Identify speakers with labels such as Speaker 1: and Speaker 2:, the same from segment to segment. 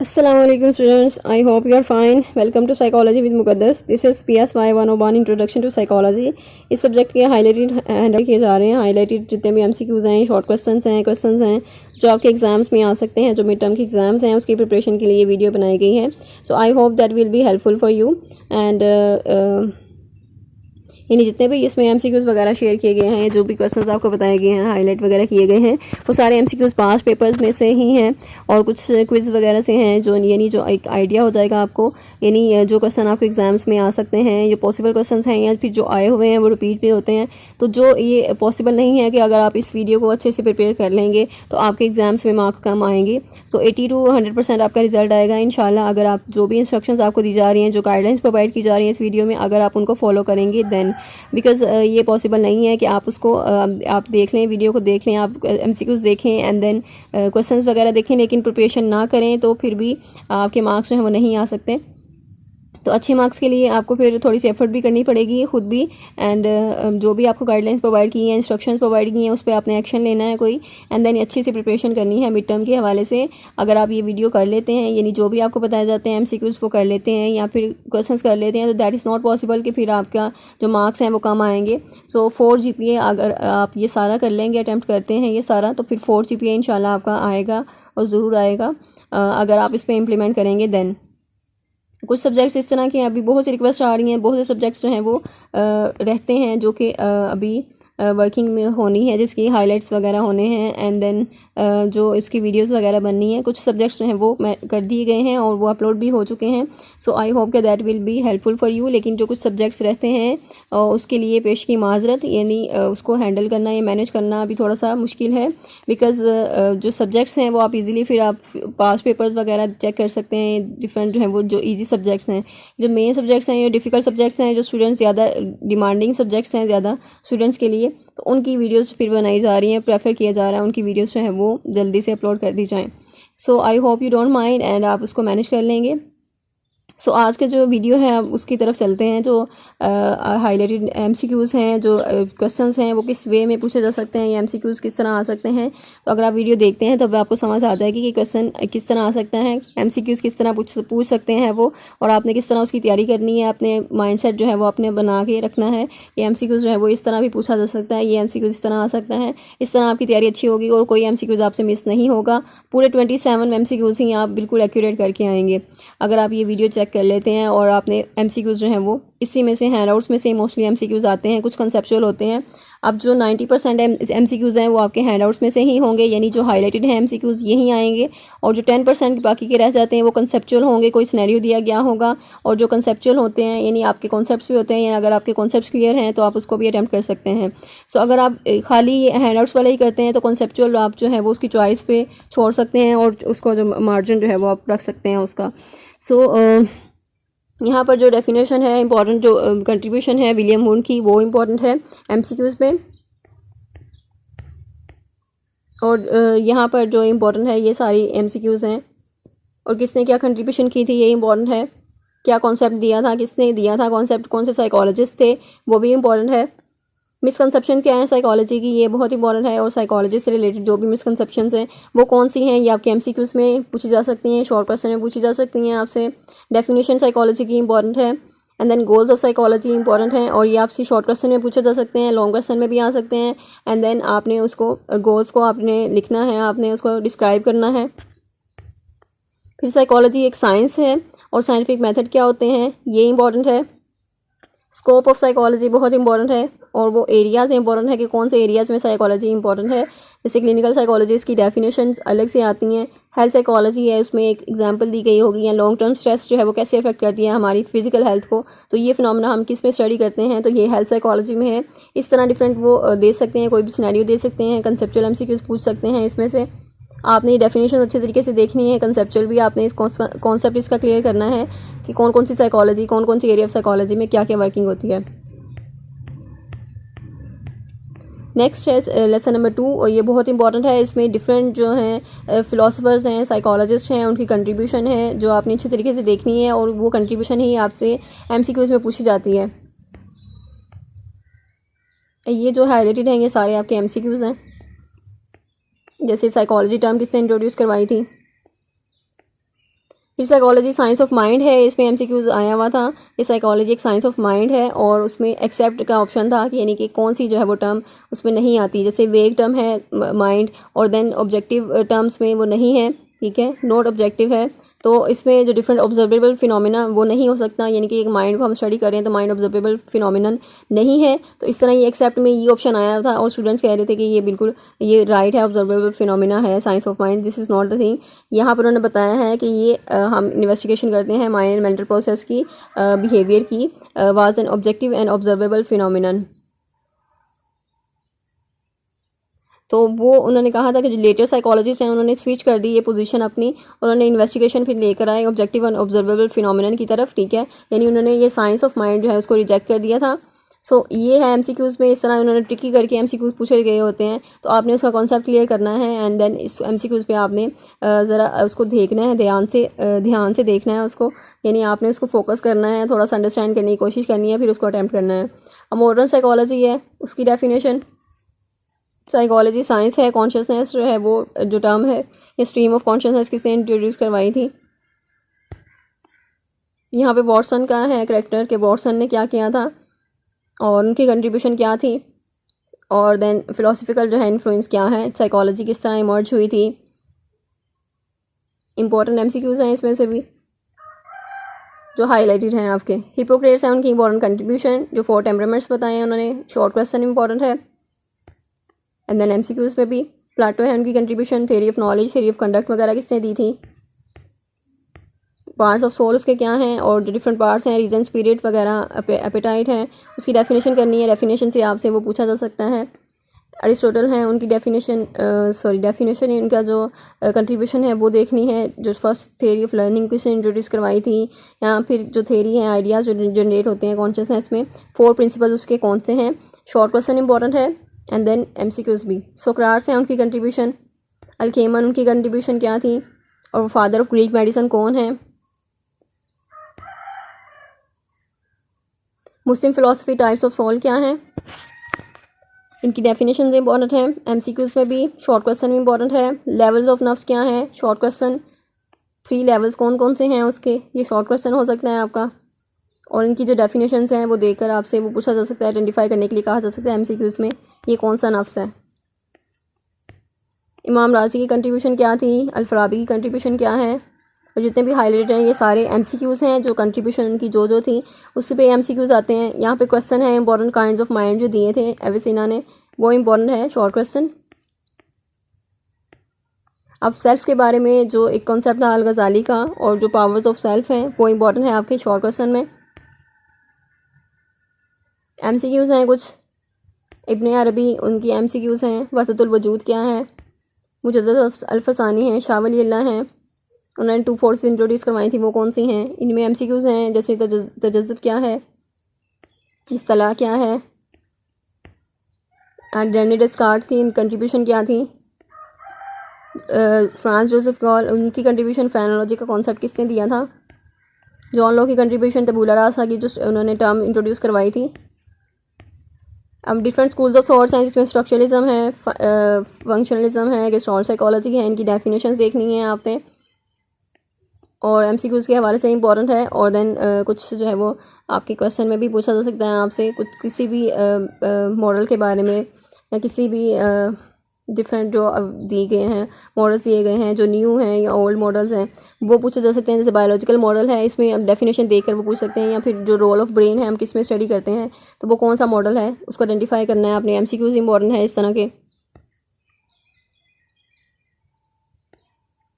Speaker 1: Assalamualaikum students, I hope you are fine. Welcome to Psychology with Muqaddas. This is PSY 101 Introduction to Psychology. इस subject के highlighted handle किए जा रहे हैं। Highlighted जितने भी MCQs हैं, शॉर्ट क्वेश्चंस हैं जो आपके एग्जाम्स में आ सकते हैं, जो मिड टर्म के एग्जाम्स हैं उसकी प्रिपरेशन के लिए ये वीडियो बनाई गई है। So I hope that will be helpful for you and यानी जितने भी इसमें MCQs वगैरह शेयर किए गए हैं, जो भी क्वेश्चंस आपको बताए गए हैं, हाईलाइट वगैरह किए गए हैं, वो सारे MCQs पास पेपर्स में से ही हैं और कुछ क्विज वगैरह से हैं जो यानी जो एक आइडिया हो जाएगा आपको, यानी जो क्वेश्चन आपके एग्जाम्स में आ सकते हैं, ये पॉसिबल क्वेश्चन हैं या फिर जो आए हुए हैं वो रिपीट भी होते हैं। तो जो ये पॉसिबल नहीं है कि अगर आप इस वीडियो को अच्छे से प्रिपेयर कर लेंगे तो आपके एग्जाम्स में मार्क्स कम आएंगे। तो 80 to 100% आपका रिजल्ट आएगा इंशाल्लाह, अगर आप जो भी इंस्ट्रक्शंस आपको दी जा रही हैं, जो गाइडलाइंस प्रोवाइड की जा रही हैं इस वीडियो में, अगर आप उनको फॉलो करेंगे देन, बिकॉज ये पॉसिबल नहीं है कि आप उसको आप देख लें, वीडियो को देख लें, आप MCQs देखें एंड देन क्वेश्चंस वगैरह देखें लेकिन प्रिपरेशन ना करें तो फिर भी आपके मार्क्स जो हैं वो नहीं आ सकते। तो अच्छे मार्क्स के लिए आपको फिर थोड़ी सी एफर्ट भी करनी पड़ेगी खुद भी एंड जो भी आपको गाइडलाइंस प्रोवाइड की हैं, इंस्ट्रक्शंस प्रोवाइड की हैं, उस पर आपने एक्शन लेना है कोई एंड देन अच्छी सी प्रिपरेशन करनी है मिड टर्म के हवाले से। अगर आप ये वीडियो कर लेते हैं, यानी जो भी आपको बताए जाते हैं MCQs वो कर लेते हैं या फिर क्वेश्चंस कर लेते हैं, तो दैट इज़ नॉट पॉसिबल कि फिर आपका जो मार्क्स हैं वो कम आएंगे। सो 4 GPA अगर आप ये सारा कर लेंगे, अटैम्प्ट करते हैं ये सारा, तो फिर 4 GPA इंशाल्लाह आपका आएगा और ज़रूर आएगा अगर आप इस पर इम्प्लीमेंट करेंगे देन। कुछ सब्जेक्ट्स इस तरह के अभी बहुत सी रिक्वेस्ट आ रही हैं, बहुत से सब्जेक्ट्स जो हैं वो रहते हैं जो कि अभी वर्किंग में होनी है, जिसकी हाइलाइट्स वगैरह होने हैं एंड देन जो इसकी वीडियोस वगैरह बननी है। कुछ सब्जेक्ट्स जो हैं वो कर दिए गए हैं और वो अपलोड भी हो चुके हैं। सो आई होप कि that will be helpful for you. लेकिन जो कुछ सब्जेक्ट्स रहते हैं उसके लिए पेश की माजरत, यानी उसको हैंडल करना या मैनेज करना अभी थोड़ा सा मुश्किल है, बिकॉज जो सब्जेक्ट्स हैं वो आप इजीली फिर आप पास पेपर्स वगैरह चेक कर सकते हैं। डिफरेंट जो है वो जो ईजी सब्जेक्ट्स हैं, जो मेन सब्जेक्ट्स हैं, जो डिफ़िकल्ट सब्जेक्ट्स हैं, जो स्टूडेंट्स ज़्यादा डिमांडिंग सब्जेक्ट्स हैं ज़्यादा स्टूडेंट्स के लिए, तो उनकी वीडियोस फिर बनाई जा रही हैं, प्रेफर किया जा रहा है उनकी वीडियोस जो है वो जल्दी से अपलोड कर दी जाएँ। So I hope you don't mind and आप उसको मैनेज कर लेंगे। सो आज के जो वीडियो है अब उसकी तरफ चलते हैं। जो हाईलाइटेड MCQs हैं, जो क्वेश्चंस हैं वो किस वे में पूछे जा सकते हैं, या MCQs किस तरह आ सकते हैं। तो अगर आप वीडियो देखते हैं तब आपको समझ आता है कि ये क्वेश्चन किस तरह आ सकता है, MCQs किस तरह पूछ सकते हैं वो, और आपने किस तरह उसकी तैयारी करनी है। अपने माइंडसेट जो है वो अपने बना के रखना है। ये MCQs जो है वो इस तरह भी पूछा जा सकता है, ये MCQs इस तरह आ सकता है। इस तरह आपकी तैयारी अच्छी होगी और कोई MCQs आपसे मिस नहीं होगा। पूरे 27 MCQs ही आप बिल्कुल एक्यूरेट करके आएंगे अगर आप ये वीडियो चेक कर लेते हैं। और आपने MCQs जो हैं वो इसी में से, हैंडआउट्स में से मोस्टली MCQs आते हैं, कुछ कंसेप्चुअल होते हैं। अब जो 90% MCQs हैं वो आपके हैंडआउट्स में से ही होंगे, यानी जो हाईलाइटेड हैं MCQs यही आएंगे। और जो 10% बाकी के रह जाते हैं वो कंसेप्चुअल होंगे, कोई सिनेरियो दिया गया होगा। और जो कंसेप्चुअल होते हैं यानी आपके कॉन्सेप्ट्स भी होते हैं, या अगर आपके कॉन्सेप्ट्स क्लियर हैं तो आप उसको भी अटैम्प्ट कर सकते हैं। सो अगर आप खाली हैंडआउट्स वाले ही करते हैं तो कंसेप्चुअल आप जो है वो उसकी चॉइस पे छोड़ सकते हैं और उसको जो मार्जिन जो है वो आप रख सकते हैं उसका। सो यहाँ पर जो डेफिनेशन है इंपॉर्टेंट, जो कंट्रीब्यूशन है विलियम वुंड की, वो इम्पॉर्टेंट है MCQs पे। और यहाँ पर जो इम्पोर्टेंट है ये सारी MCQs हैं। और किसने क्या कंट्रीब्यूशन की थी ये इम्पॉर्टेंट है। क्या कॉन्सेप्ट दिया था, किसने दिया था कॉन्सेप्ट, कौन से साइकोलॉजिस्ट थे, वो भी इम्पॉर्टेंट है। मिसकंसेप्शन क्या है साइकोलॉजी की, ये बहुत इंपॉर्टेंट है। और साइकोलॉजी से रिलेटेड जो भी मिसकंसेप्शंस हैं वो कौन सी हैं, ये आपके MCQs में पूछी जा सकती हैं, शॉर्ट क्वेश्चन में पूछी जा सकती हैं आपसे। डेफिनेशन साइकोलॉजी की इंपॉर्टेंट है and then goals of psychology important है, और ये आपसे शॉर्ट क्वेश्चन में पूछे जा सकते हैं, लॉन्ग क्वेश्चन में भी आ सकते हैं। एंड देन आपने उसको गोल्स को आपने लिखना है, आपने उसको डिस्क्राइब करना है। फिर साइकोलॉजी एक साइंस है और साइंटिफिक मेथड क्या होते हैं ये इंपॉर्टेंट है। स्कोप ऑफ साइकोलॉजी बहुत इंपॉर्टेंट है और वो एरियाज़ इंपॉर्टेंट है कि कौन से एरियाज़ में साइकोलॉजी इंपॉर्टेंट है। जैसे क्लिनिकल साइकोलॉजिस्ट की डेफिनेशंस अलग से आती हैं। हेल्थ साइकोलॉजी है, उसमें एक एग्जांपल दी गई होगी, या लॉन्ग टर्म स्ट्रेस जो है वो कैसे अफेक्ट करती है हमारी फिजिकल हेल्थ को, तो ये फिनोमेना हम किस में स्टडी करते हैं, तो ये हेल्थ साइकोलॉजी में है। इस तरह डिफरेंट वो दे सकते हैं, कोई भी सिनेरियो दे सकते हैं, कंसेप्चुअल MCQs पूछ सकते हैं इसमें से। आपने ये डेफिनेशन अच्छे तरीके से देखनी है, कंसेप्चुअल भी आपने इस कॉन्सेप्ट इसका क्लियर करना है कि कौन कौन सी साइकोलॉजी, कौन कौन सी एरिया ऑफ साइकोलॉजी में क्या क्या वर्किंग होती है। नेक्स्ट है लेसन नंबर 2, और ये बहुत इंपॉर्टेंट है। इसमें डिफरेंट जो हैं फ़िलासफ़र्स हैं, साइकोलॉजिस्ट हैं, उनकी कंट्रीब्यूशन है जो आपने अच्छे तरीके से देखनी है, और वो कंट्रीब्यूशन ही आपसे MCQs में पूछी जाती है। ये जो हाईलाइटेड हैं ये सारे आपके MCQs हैं। जैसे साइकोलॉजी टर्म किसने इंट्रोड्यूस करवाई थी, फिर साइकोलॉजी साइंस ऑफ माइंड है, इसमें एमसीक्यूज आया हुआ था। ये साइकोलॉजी एक साइंस ऑफ माइंड है और उसमें एक्सेप्ट का ऑप्शन था कि यानी कि कौन सी जो है वो टर्म उसमें नहीं आती। जैसे वेग टर्म है माइंड और देन ऑब्जेक्टिव टर्म्स में वो नहीं है, ठीक है, नॉट ऑब्जेक्टिव है। तो इसमें जो डिफरेंट ऑब्जर्वेबल फिनोमिना वो नहीं हो सकता, यानी कि एक माइंड को हम स्टडी करें तो माइंड ऑब्जर्वेबल फिनोमिनन नहीं है। तो इस तरह ये एक्सेप्ट में ये ऑप्शन आया था और स्टूडेंट्स कह रहे थे कि ये बिल्कुल ये राइट है, ऑब्जर्वेबल फिनोमिना है science of mind, this is not the thing. यहाँ पर उन्होंने बताया है कि ये हम इन्वेस्टिगेशन करते हैं माइंड मेंटल प्रोसेस की, बिहेवियर की, was an objective and observable phenomenon. तो वो उन्होंने कहा था कि जो लेटर साइकोलॉजिस्ट हैं उन्होंने स्विच कर दी ये पोजीशन अपनी, उन्होंने इन्वेस्टिगेशन फिर लेकर आए ऑब्जेक्टिव एंड ऑब्जर्वेबल फिनोमिनन की तरफ, ठीक है, यानी उन्होंने ये साइंस ऑफ माइंड जो है उसको रिजेक्ट कर दिया था। सो ये है एमसीक्यूज़ में इस तरह उन्होंने ट्रिकी करके एमसीक्यूज़ पूछे गए होते हैं, तो आपने उसका कॉन्सेप्ट क्लियर करना है एंड देन इस एमसीक्यूज़ पे आपने ज़रा उसको देखना है, ध्यान से देखना है उसको, यानी आपने उसको फोकस करना है, थोड़ा सा अंडरस्टैंड करने की कोशिश करनी है, फिर उसको अटैम्प्ट करना है। अब मॉडर्न साइकोलॉजी है, उसकी डेफिनेशन, साइकोलॉजी साइंस है, कॉन्शियसनेस जो है वो जो टर्म है ये स्ट्रीम ऑफ कॉन्शियसनेस किसने इंट्रोड्यूस करवाई थी। यहाँ पे वॉटसन का है करेक्टर के वॉटसन ने क्या किया था और उनकी कंट्रीब्यूशन क्या थी, और देन फिलोसफिकल जो है इन्फ्लुएंस क्या है, साइकोलॉजी किस तरह इमर्ज हुई थी। इंपॉर्टेंट एमसीक्यूज़ हैं इसमें से भी जो हाईलाइटेड हैं आपके। हिपोक्रेट्स हैं, उनकी इंपॉर्टेंट कंट्रीब्यूशन, जो 4 टेम्परामेंट्स बताए हैं उन्होंने, शॉर्ट क्वेश्चन इंपॉर्टेंट है। एंड देन एमसीक्यूज़ में भी प्लेटो है, उनकी contribution, theory of knowledge, theory of conduct वगैरह किसने दी थी, पार्ट्स ऑफ सोल उसके क्या हैं और जो डिफरेंट पार्ट्स हैं, रीजन, स्पिरिट वगैरह, एपेटाइट है, उसकी डेफिनेशन करनी है, डेफिनेशन से आपसे वो पूछा जा सकता है। अरिस्टोटल हैं, उनकी डेफिनेशन इनका जो कंट्रीब्यूशन है वो देखनी है, जो फर्स्ट थ्योरी ऑफ लर्निंग किसने इंट्रोड्यूस करवाई थी, या फिर जो थ्योरी है आइडियाज़ जो जनरेट होते हैं कॉन्शियसनेस में, 4 प्रिंसिपल्स उसके कौन से हैं। शॉर्ट क्वेश्चन इंपॉर्टेंट है एंड देन एमसीक्यूज़ भी। सोक्राट्स हैं, उनकी कंट्रीब्यूशन, अल्केमन उनकी कंट्रीब्यूशन क्या थी, और फादर ऑफ ग्रीक मेडिसिन कौन है। मुस्लिम फिलोसफी टाइप्स ऑफ सोल क्या हैं, इनकी डेफिनेशन इंपॉर्टेंट है, एमसीक्यूज़ में भी। शॉर्ट क्वेश्चन भी इंपॉर्टेंट है। लेवल्स ऑफ नर्व्स क्या है, शॉर्ट क्वेश्चन, 3 लेवल्स कौन कौन से हैं उसके, ये शॉर्ट क्वेश्चन हो सकता है आपका। और इनकी जो डेफिनेशंस हैं वो देखकर आपसे वो पूछा जा सकता है, आइडेंटिफाई करने के लिए कहा जा सकता है एमसीक्यूज़ में ये कौन सा नफ्स है। इमाम राज़ी की कंट्रीब्यूशन क्या थी, अल-फराबी की कंट्रीब्यूशन क्या है, और जितने भी हाईलाइटेड हैं ये सारे एमसीक्यूज़ हैं, जो कंट्रीब्यूशन उनकी जो थी उस पे एमसीक्यूज़ आते हैं। यहाँ पे क्वेश्चन है इंपॉर्टेंट काइंड्स ऑफ माइंड जो दिए थे एविसिना ने, वो इंपॉर्टेंट है शॉर्ट क्वेश्चन। अब सेल्फ के बारे में जो एक कॉन्सेप्ट था अल गज़ाली का और जो पावर्स ऑफ सेल्फ हैं वो इंपॉर्टेंट है आपके शॉर्ट क्वेश्चन में। एमसीक्यूज़ हैं कुछ, इब्ने अरबी उनकी एमसीक्यूज़ हैं, वसतुल वजूद क्या है, मुजद्दद अल-फसानी हैं, शाह वली अल्लाह हैं, उन्होंने 2 फोर्सेस इंट्रोड्यूस करवाई थी, वो कौन सी हैं, इनमें एमसीक्यूज़ हैं, जैसे तजज़ुब क्या है, इस्तिलाह क्या है, रेने डेस्कार्ट की कंट्रीब्यूशन क्या थी, फ्रांस जोसेफ गॉल उनकी कंट्रीब्यूशन, फ्रेनोलॉजी का कॉन्सेप्ट किसने दिया था, जॉन लॉक की कंट्रीब्यूशन तबूला रासा की जो उन्होंने टर्म इंट्रोड्यूस करवाई थी। अब डिफरेंट स्कूल्स ऑफ थॉट्स हैं जिसमें स्ट्रक्चरलिज्म है, फंक्शनलिज्म है, गेस्टाल्ट साइकोलॉजी है, इनकी डेफिनेशंस देखनी है आपने और एमसीक्यूज़ के हवाले से इंपॉर्टेंट है। और देन कुछ जो है वो आपके क्वेश्चन में भी पूछा जा सकता है आपसे, कुछ किसी भी मॉडल के बारे में या किसी भी डिफरेंट जो दिए गए हैं मॉडल्स दिए गए हैं जो न्यू हैं या ओल्ड मॉडल्स हैं वो पूछे जा सकते हैं। जैसे बायोलॉजिकल मॉडल है, इसमें हम डेफिनेशन देखकर वो पूछ सकते हैं, या फिर जो रोल ऑफ ब्रेन है हम किस में स्टडी करते हैं तो वो कौन सा मॉडल है उसको आइडेंटिफाई करना है आपने। एमसीक्यूज़ इंपॉर्टेंट है इस तरह के,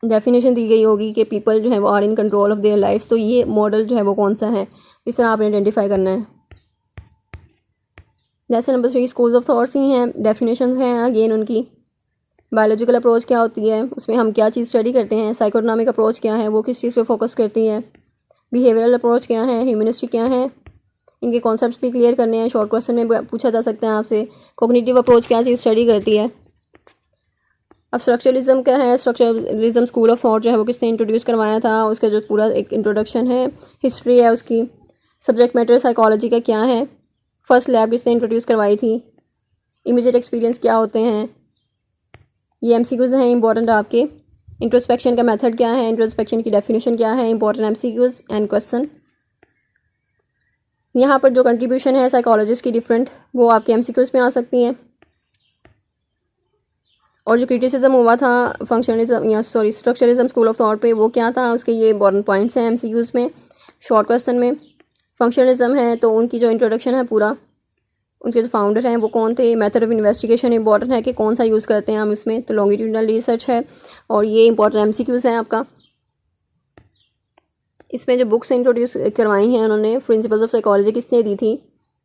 Speaker 1: डेफिनेशन दी गई होगी कि पीपल जो है वो are in control of their lifes, तो ये मॉडल जो है वो कौन सा है इस तरह आपने आइडेंटिफाई करना है। Lesson number 3 schools of thoughts ही हैं, डेफिनेशंस हैं अगेन उनकी। बायोलॉजिकल अप्रोच क्या होती है, उसमें हम क्या चीज़ स्टडी करते हैं, साइकोनॉमिक अप्रोच क्या है, वो किस चीज़ पे फोकस करती है, बिहेवियरल अप्रोच क्या है, ह्यूमनिस्टिक क्या है, इनके कॉन्सेप्ट्स भी क्लियर करने हैं, शॉर्ट क्वेश्चन में पूछा जा सकता है आपसे। कोग्निटिव अप्रोच क्या चीज़ स्टडी करती है। अब स्ट्रक्चरलिज्म क्या है, स्ट्रक्चरलिज्म स्कूल ऑफ थॉट जो है वो किसने इंट्रोड्यूस करवाया था, उसका जो पूरा एक इंट्रोडक्शन है, हिस्ट्री है उसकी। सब्जेक्ट मैटर साइकोलॉजी का क्या है, फर्स्ट लैब किसने इंट्रोड्यूस करवाई थी, इमीडिएट एक्सपीरियंस क्या होते हैं, ये एमसीक्यूज़ हैं इंपॉर्टेंट आपके। इंट्रोस्पेक्शन का मेथड क्या है, इंट्रोस्पेक्शन की डेफिनेशन क्या है, इंपॉर्टेंट एमसीक्यूज एंड क्वेश्चन। यहाँ पर जो कंट्रीब्यूशन है साइकोलॉजिस्ट की डिफरेंट, वो आपके एमसीक्यूज में आ सकती हैं। और जो क्रिटिसिज्म हुआ था फंक्शनलिज्म या sorry structuralism school of thought पे, वो क्या था, उसके ये इंपॉर्टेंट पॉइंट्स हैं एमसीक्यूज में शॉर्ट क्वेश्चन में। फंक्शनलिज्म है तो उनकी जो इंट्रोडक्शन है पूरा, उनके जो फाउंडर हैं वो कौन थे, मेथड ऑफ इन्वेस्टिगेशन इंपॉर्टेंट है कि कौन सा यूज़ करते हैं हम इसमें, तो लॉन्गिट्यूडनल रिसर्च है। और ये इंपॉर्टेंट एमसीक्यूज हैं आपका। इसमें जो बुक्स इंट्रोड्यूस करवाई हैं उन्होंने, प्रिंसिपल्स ऑफ साइकोलॉजी किसने दी थी,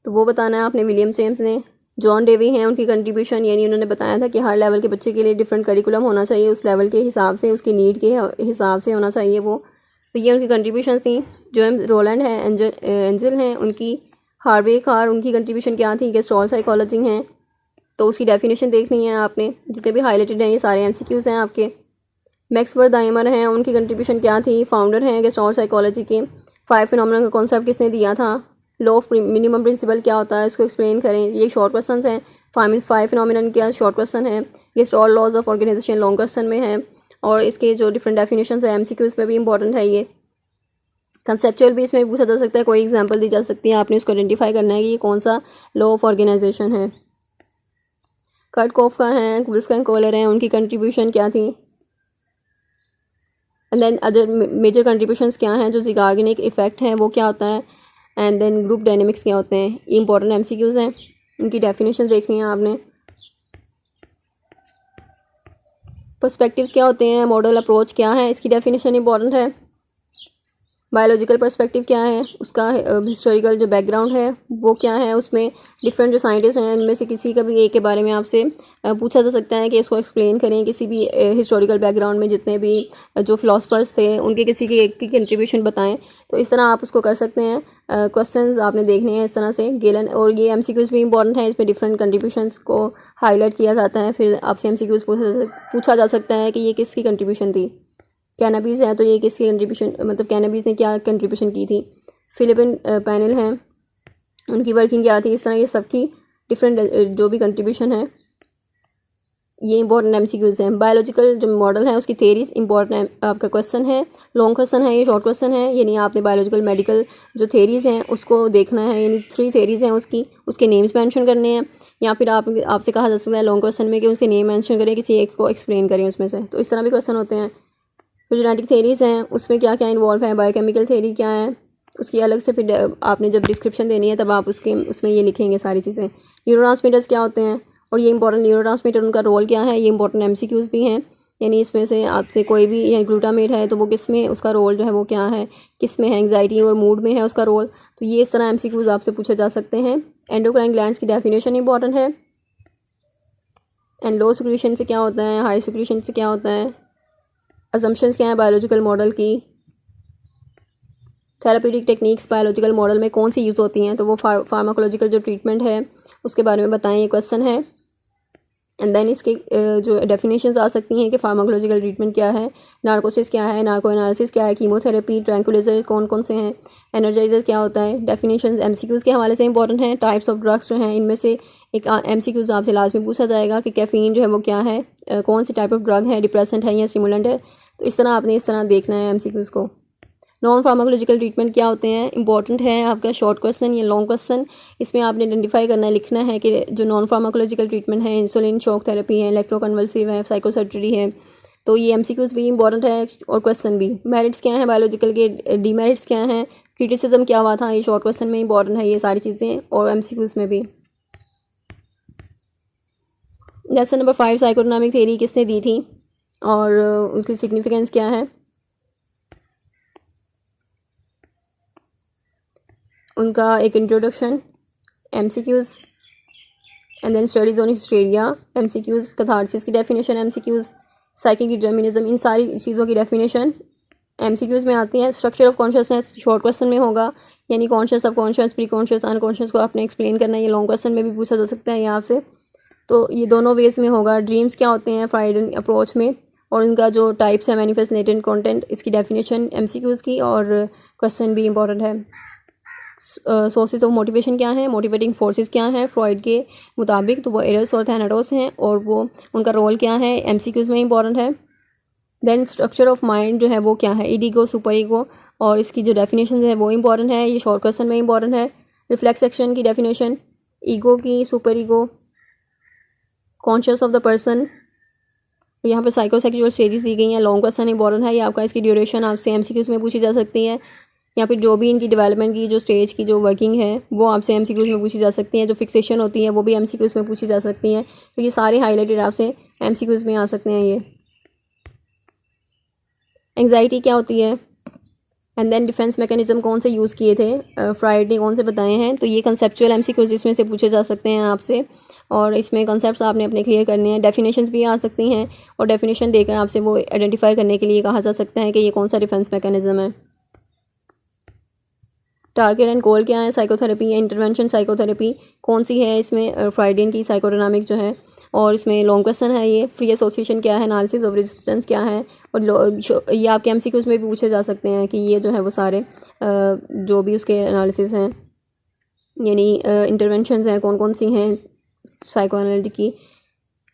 Speaker 1: तो वो बताना है आपने, विलियम जेम्स ने। जॉन डेवी हैं उनकी कंट्रीब्यूशन, यानी उन्होंने बताया था कि हर लेवल के बच्चे के लिए डिफरेंट करिकुलम होना चाहिए, उस लेवल के हिसाब से, उसकी नीड के हिसाब से होना चाहिए वो। तो ये उनकी कंट्रीब्यूशन थी। जो रोलैंड है, एंजल हैं, उनकी हार्वे कार, उनकी कंट्रीब्यूशन क्या थी, गेस्टॉल साइकोलॉजी हैं, तो उसकी डेफिनेशन देखनी है आपने। जितने भी हाईलाइटेड हैं ये सारे एमसीक्यूज़ हैं आपके। मैक्सवर्थ दाइमर हैं, उनकी कंट्रीब्यूशन क्या थी, फाउंडर हैं गेस्टॉल साइकोलॉजी के। 5 फिनोमेना का कॉन्सेप्ट किसने दिया था, लॉ ऑफ मिनिमम प्रिंसिपल क्या होता है, इसको एक्सप्लेन करें। ये शॉर्ट क्वेश्चन हैं। 5 फिनोमेना क्या शॉर्ट क्वेश्चन है। Gestalt laws of organization long question में है। और इसके जो डिफरेंट डेफिनेशन है एमसीक्यूज़ में भी इंपॉर्टेंट है ये। कंसेप्चुअल भी इसमें पूछा जा सकता है, कोई एग्जांपल दी जा सकती है, आपने उसको आइडेंटिफाई करना है कि ये कौन सा लॉ ऑफ ऑर्गेनाइजेशन है। कर्ट कोफका हैं, वुल्फगैंग कोहलर हैं, उनकी कंट्रीब्यूशन क्या थी। And then other major contributions क्या हैं, जो ज़िगार्निक इफेक्ट है वो क्या होता है, एंड देन ग्रुप डायनेमिक्स क्या होते हैं। ये इंपॉर्टेंट एमसीक्यूज़ हैं, इनकी डेफिनेशन देखनी है आपने। पर्सपेक्टिव्स क्या होते हैं, मॉडल अप्रोच क्या है, इसकी डेफिनेशन इंपॉर्टेंट है। बायोलॉजिकल पर्सपेक्टिव क्या है, उसका हिस्टोरिकल जो बैकग्राउंड है वो क्या है, उसमें डिफरेंट जो साइंटिस्ट हैं उनमें से किसी का भी एक के बारे में आपसे पूछा जा सकता है कि इसको एक्सप्लेन करें। किसी भी हिस्टोरिकल बैकग्राउंड में जितने भी जो फिलोसफर्स थे उनके किसी की एक की कंट्रीब्यूशन बताएं, तो इस तरह आप उसको कर सकते हैं। क्वेश्चंस आपने देखने हैं इस तरह से गेलन। और ये एमसीक्यूज़ भी इंपॉर्टेंट है, इसमें डिफरेंट कंट्रीब्यूशंस को हाईलाइट किया जाता है। फिर आपसे एमसीक्यूज़ पूछा जा सकता है कि ये किसकी कंट्रीब्यूशन थी। कैनबीज है तो ये किसकी कंट्रीब्यूशन, मतलब कैनबीज ने क्या कंट्रीब्यूशन की थी। फिलिपिन पैनल हैं, उनकी वर्किंग क्या थी। इस तरह ये सबकी डिफरेंट जो भी कंट्रीब्यूशन है ये इंपॉर्टेंट एमसीक्यूज़ हैं। बायोलॉजिकल जो मॉडल है उसकी थेरीज इंपॉर्टेंट आपका क्वेश्चन है, लॉन्ग क्वेश्चन है, ये शॉर्ट क्वेश्चन है। यानी आपने बायोलॉजिकल मेडिकल जो थेरीज हैं उसको देखना है, यानी 3 थेरीज हैं उसके नेम्स मेंशन करने हैं। या फिर आपसे कहा जा सकता है लॉन्ग क्वेश्चन में कि उसके नेम मेंशन करें, किसी एक को एक्सप्लेन करें उसमें से। तो इस तरह भी क्वेश्चन होते हैं। फिर जेनेटिक थेरीज हैं, उसमें क्या क्या इन्वॉल्व है, बायोकेमिकल थेरी क्या है, उसकी अलग से फिर आपने जब डिस्क्रिप्शन देनी है तब आप उसमें ये लिखेंगे सारी चीज़ें। न्यूरोट्रांसमीटर्स क्या होते हैं और ये इंपॉर्टेंट न्यूरोट्रांसमीटर उनका रोल क्या है, ये इंपॉर्टेंट एमसीक्यूज़ भी हैं। यानी इसमें से आपसे कोई भी या ग्लूटामेट है तो वो किस में उसका रोल जो है वो क्या है, किस में है, एंग्जाइटी और मूड में है उसका रोल। तो ये इस तरह एमसीक्यूज़ आपसे पूछे जा सकते हैं। एंडोक्राइन ग्लैंड्स की डेफिनेशन इंपॉर्टेंट है। एंड लो सिक्रीशन से क्या होता है, हाई सिक्रीशन से क्या होता है, असम्पशंस क्या है बायोलॉजिकल मॉडल की। थेराप्यूटिक टेक्निक्स बायोलॉजिकल मॉडल में कौन सी यूज़ होती हैं, तो वो फार्माकोलॉजिकल जो ट्रीटमेंट है उसके बारे में बताएं, ये क्वेश्चन है। एंड देन इसके जो डेफिनेशंस आ सकती हैं कि फार्माकोलॉजिकल ट्रीटमेंट क्या है, नार्कोसिस क्या है, नार्को एनालिसिस क्या है, कीमोथेरेपी, ट्रैंकुलाइजर कौन कौन से हैं, एनर्जाइजर क्या होता है। डेफिनेशंस एमसीक्यूज़ के हवाले से इंपॉर्टेंट हैं। टाइप्स ऑफ ड्रग्स जो हैं इनमें से एक एमसीक्यूज़ आपसे लाजमी पूछा जाएगा कि कैफीन जो है वो क्या है, कौन सी टाइप ऑफ ड्रग है, डिप्रेसेंट है या स्टिमुलेंट है। तो इस तरह आपने इस तरह देखना है एमसीक्यूज़ को। नॉन फार्माकोलॉजिकल ट्रीटमेंट क्या होते हैं, इंपॉर्टेंट है आपका शॉर्ट क्वेश्चन या लॉन्ग क्वेश्चन। इसमें आपने आइडेंटिफाई करना है, लिखना है कि जो नॉन फार्माकोलॉजिकल ट्रीटमेंट है, इंसुलिन शॉक थेरेपी है, इलेक्ट्रोकन्वल्सिव है, साइकोसर्जरी है। तो ये एमसीक्यूज़ भी इंपॉर्टेंट है और क्वेश्चन भी। मेरिट्स क्या है बायोलॉजिकल के, डीमेरिट्स क्या हैं, क्रिटिसिज्म क्या हुआ था, ये शॉर्ट क्वेश्चन में इंपॉर्टेंट है ये सारी चीज़ें, और एमसीक्यूज़ में भी। लेसन नंबर 5 साइकोडायनामिक थ्योरी किसने दी थी और उसकी सिग्निफिकेंस क्या है। उनका एक introduction, MCQs, and then studies on hysteria, MCQs, catharsis की डेफिनेशन, एमसीक्यूज़, साइकिक डिटर्मिनिज्म, इन सारी चीज़ों की डेफिनेशन एमसीक्यूज़ में आती है। Structure of consciousness short question में होगा, यानी कॉन्शियस, सब कॉन्शियस, प्री कॉन्शियस, अनकॉन्शियस को आपने एक्सप्लेन करना है। ये लॉन्ग क्वेश्चन में भी पूछा जा सकता है ये आपसे, तो ये दोनों वेज में होगा। ड्रीम्स क्या होते हैं फ्राइडन अप्रोच में, और इनका जो टाइप्स है मैनिफेस्ट लेटेंट कंटेंट, इसकी डेफिनेशन एमसीक्यूज़ की, और क्वेश्चन भी इंपॉर्टेंट है। सोर्सेज ऑफ मोटिवेशन क्या है, मोटिवेटिंग फोर्सेस क्या हैं फ्रॉइड के मुताबिक, तो वो एरस और थैनाटोस हैं, और वो उनका रोल क्या है एमसीक्यूज़ में इंपॉर्टेंट है। देन स्ट्रक्चर ऑफ माइंड जो है वो क्या है, ईगो, सुपर ईगो, और इसकी जो डेफिनेशन है वो इंपॉर्टेंट है, ये शॉर्ट क्वेश्चन में इंपॉर्टेंट है। रिफ्लेक्स एक्शन की डेफिनेशन, ईगो की, super ego, conscious of the person, यहाँ पे साइकोसेक्सुअल स्टेजेस दी गई हैं। लॉन्ग क्वेश्चन इंपॉर्टेंट है ये आपका, इसकी ड्यूरेशन आपसे एमसीक्यूज में पूछी जा सकती है, या फिर जो भी इनकी डेवलपमेंट की जो स्टेज की जो वर्किंग है वो आपसे एमसीक्यूज में पूछी जा सकती है। जो फिक्सेशन होती है वो भी एमसीक्यूज में पूछी जा सकती है। तो ये सारे हाईलाइटेड आपसे एमसीक्यूज में आ सकते हैं। ये एंग्जाइटी क्या होती है, एंड देन डिफेंस मैकेनिज्म कौन से यूज़ किए थे, फ्राइड ने कौन से बताए हैं। तो ये कंसेप्चुअल एमसीक्यूज इसमें से पूछे जा सकते हैं आपसे, और इसमें कॉन्सेप्ट्स आपने अपने क्लियर करने हैं। डेफिनेशंस भी आ सकती हैं, और डेफिनेशन देकर आपसे वो आइडेंटिफाई करने के लिए कहा जा सकता है कि ये कौन सा डिफेंस मैकेनिज्म है। टारगेट एंड गोल क्या है, साइकोथेरेपी या इंटरवेंशन साइकोथेरेपी कौन सी है, इसमें फ्राइडियन की साइकोडायनामिक जो है, और इसमें लॉन्ग क्वेश्चन है ये। फ्री एसोसिएशन क्या है, एनालिसिस ऑफ रेजिस्टेंस क्या है, और ये आपके एमसीक्यूज में भी पूछे जा सकते हैं कि ये जो है वो सारे जो भी उसके एनालिसिस हैं, यानी इंटरवेंशंस हैं कौन कौन सी हैं साइकोएनालिटिक की।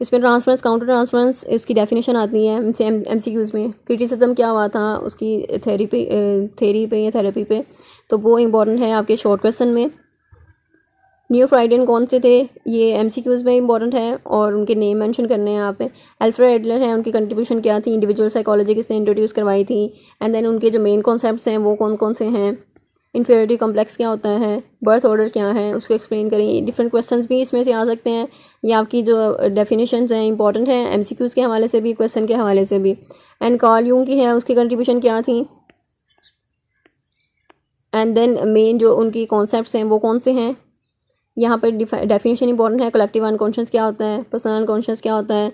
Speaker 1: इसमें ट्रांसफरेंस, काउंटर ट्रांसफरेंस, इसकी डेफिनेशन आती है एमसीक्यूज में। क्रिटिसिज्म क्या हुआ था उसकी थेरी पे या थेरेपी पे, तो वो इम्पॉर्टेंट है आपके शॉर्ट क्वेश्चन में। न्यू फ्राइडियन कौन से थे, ये एमसीक्यूज में इंपॉर्टेंट है, और उनके नेम मेंशन करने हैं आपने। अल्फ्रेड एडलर है, उनकी कंट्रीब्यूशन क्या थी, इंडिविजुअल साइकोलॉजी किसने इंट्रोड्यूस करवाई थी, एंड देन उनके जो मेन कॉन्सेप्ट्स हैं वो कौन कौन से हैं। इन्फीरियरिटी कॉम्प्लेक्स क्या होता है, बर्थ ऑर्डर क्या है, उसको एक्सप्लेन करें। डिफरेंट क्वेश्चंस भी इसमें से आ सकते हैं। ये आपकी जो डेफिनेशंस हैं इंपॉर्टेंट हैं एमसीक्यूज के हवाले से भी, क्वेश्चन के हवाले से भी। एंड कार्ल यूंग की है, उसकी कंट्रीब्यूशन क्या थी, एंड देन मेन जो उनकी कॉन्सेप्ट्स हैं वो कौन से हैं। यहाँ पर डेफिनेशन इंपॉर्टेंट है। कलेक्टिव अनकॉन्शियस क्या होता है, पर्सनल अनकॉन्शियस क्या होता है,